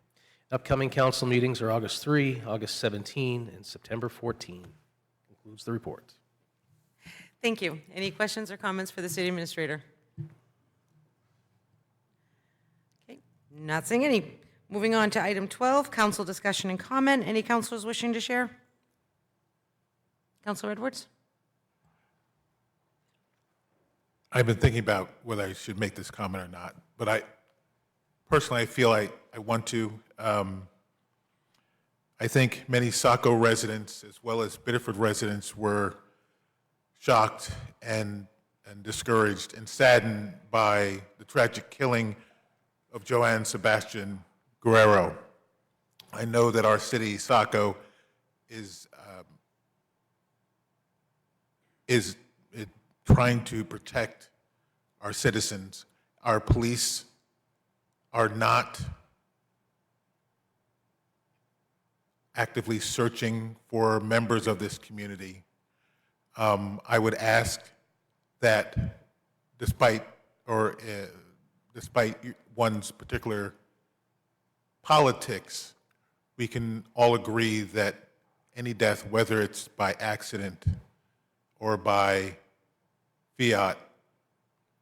Upcoming council meetings are August 3, August 17, and September 14. Concludes the report. Thank you. Any questions or comments for the city administrator? Okay, not seeing any. Moving on to item 12, council discussion and comment. Any councilors wishing to share? Councilor Edwards? I've been thinking about whether I should make this comment or not, but I feel I want to. I think many Saco residents, as well as Biddeford residents, were shocked and discouraged and saddened by the tragic killing of Joanne Sebastian Guerrero. I know that our city, Saco, is trying to protect our citizens. Our police are not actively searching for members of this community. I would ask that despite one's particular politics, we can all agree that any death, whether it's by accident or by fiat,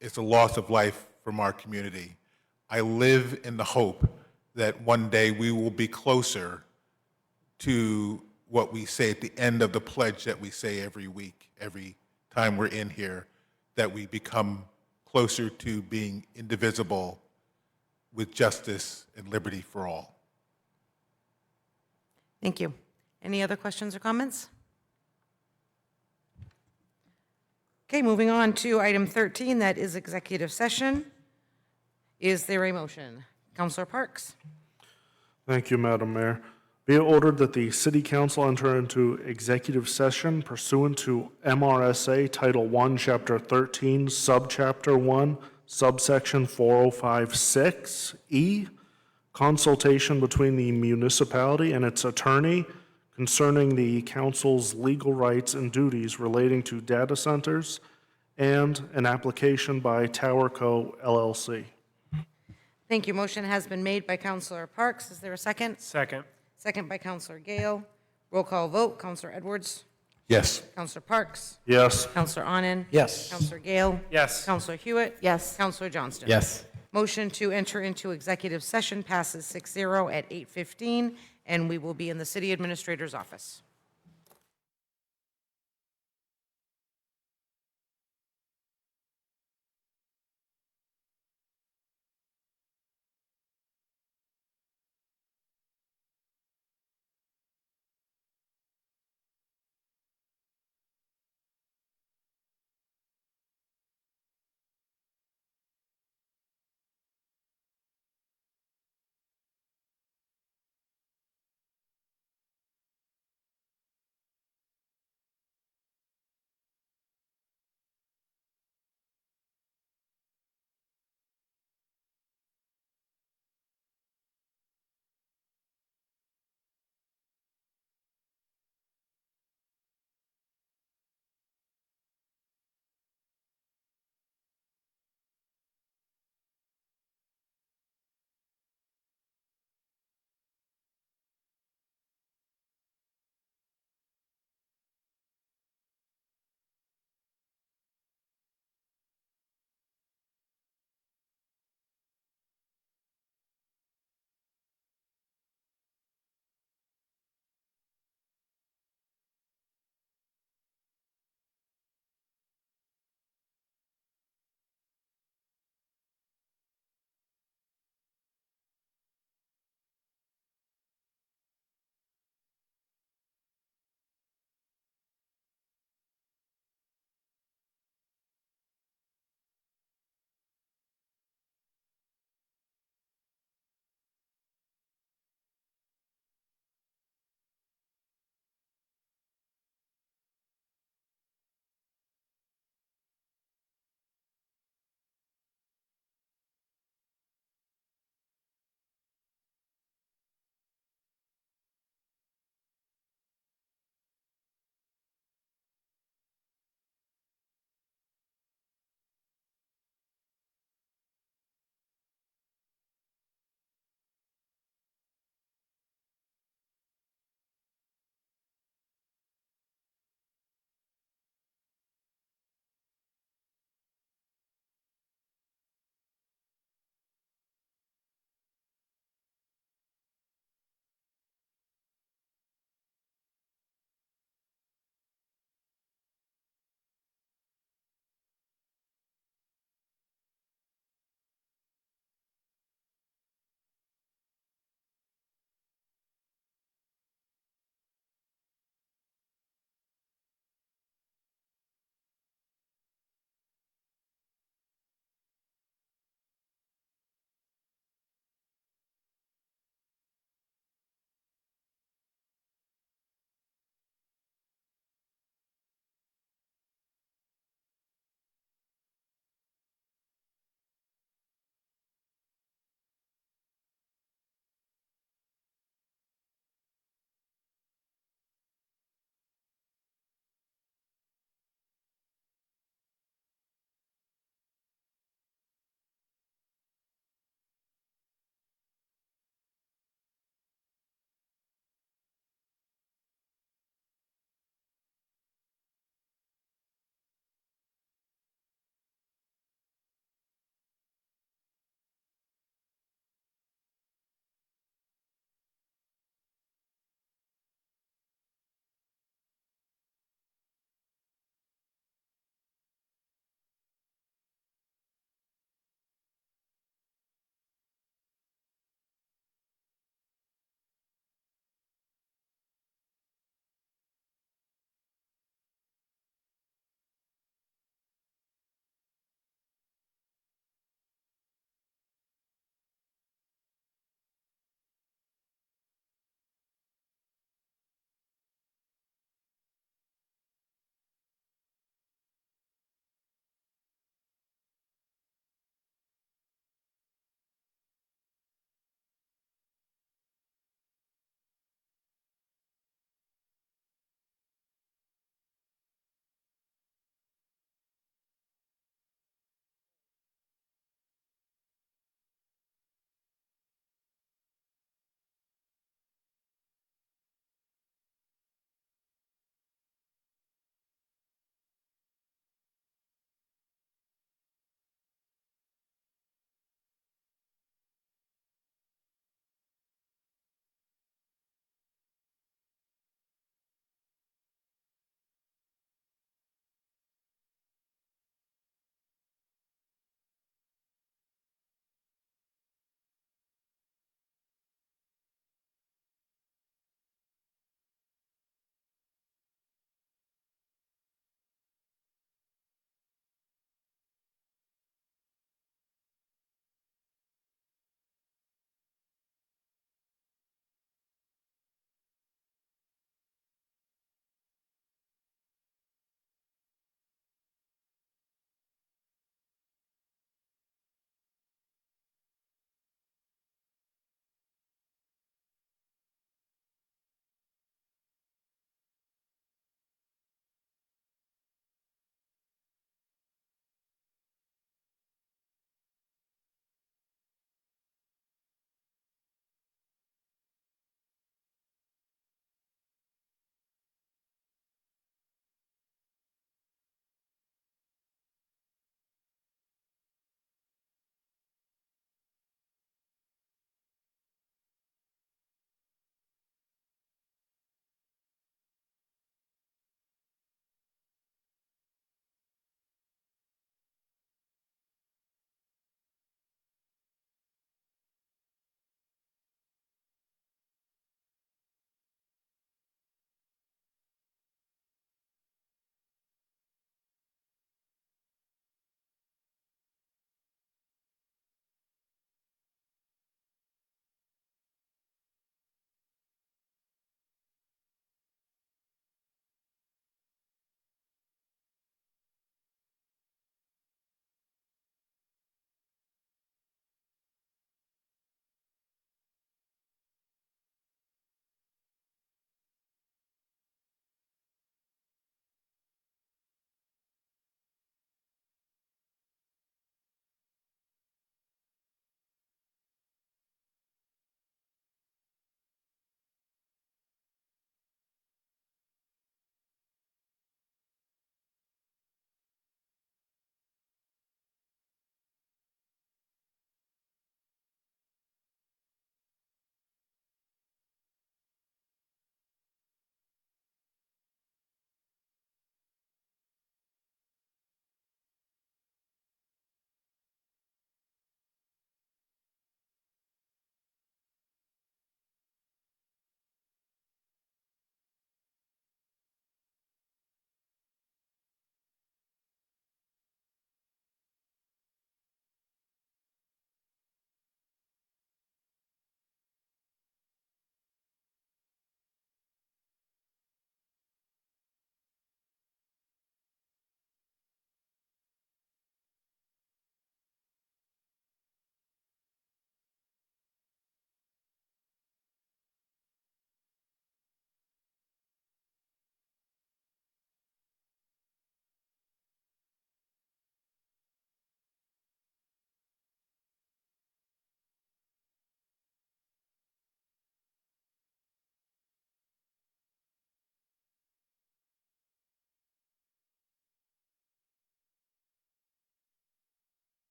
it's a loss of life from our community. I live in the hope that one day we will be closer to what we say at the end of the pledge that we say every week, every time we're in here, that we become closer to being indivisible with justice and liberty for all. Thank you. Any other questions or comments? Okay, moving on to item 13, that is executive session. Is there a motion? Councilor Parks? Thank you, Madam Mayor. Be it ordered that the City Council enter into executive session pursuant to MRSA Title I, Chapter 13, Subchapter 1, Subsection 4056E, consultation between the municipality and its attorney concerning the council's legal rights and duties relating to data centers, and an application by Tower Co. LLC. Thank you. Motion has been made by Counselor Parks. Is there a second? Second. Second by Counselor Gale. Roll call vote. Counselor Edwards? Yes. Counselor Parks? Yes. Counselor Onen? Yes. Counselor Gale? Yes. Counselor Hewitt? Yes. Counselor Johnston? Yes. Motion to enter into executive session passes 6-0 at 8:15, and we will be in the city administrator's office.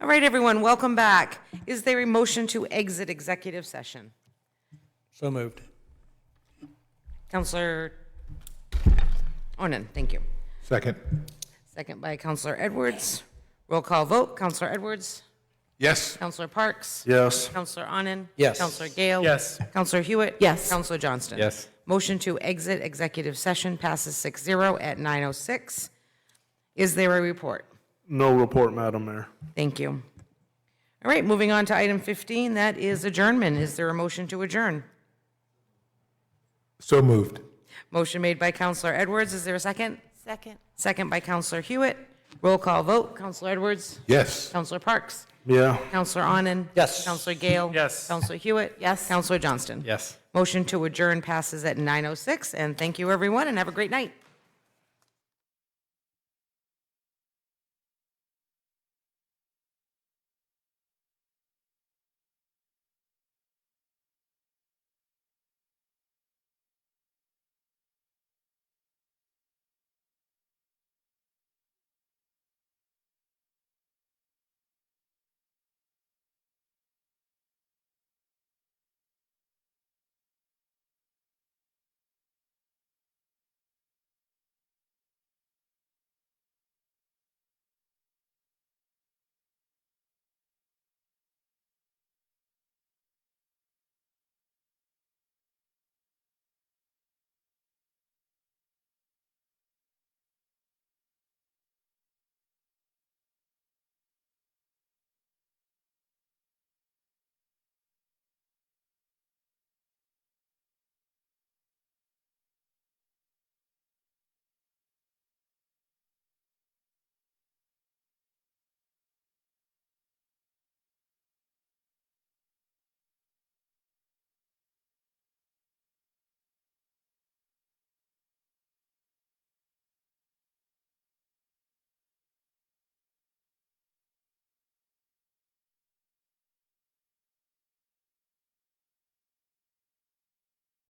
All right, everyone, welcome back. Is there a motion to exit executive session? So moved. Counselor Onan, thank you. Second. Second by Counselor Edwards. Roll call vote. Counselor Edwards? Yes. Counselor Parks? Yes. Counselor Onan? Yes. Counselor Gale? Yes. Counselor Hewitt? Yes. Counselor Johnston? Yes. Motion to exit executive session passes 6-0 at 9:06. Is there a report? No report, Madam Mayor. Thank you. All right, moving on to item 15, that is adjournment. Is there a motion to adjourn? So moved. Motion made by Counselor Edwards. Is there a second? Second. Second by Counselor Hewitt. Roll call vote. Counselor Edwards? Yes. Counselor Parks? Yeah. Counselor Onan? Yes. Counselor Gale? Yes. Counselor Hewitt? Yes. Counselor Johnston? Yes. Motion to adjourn passes at 9:06, and thank you, everyone, and have a great night.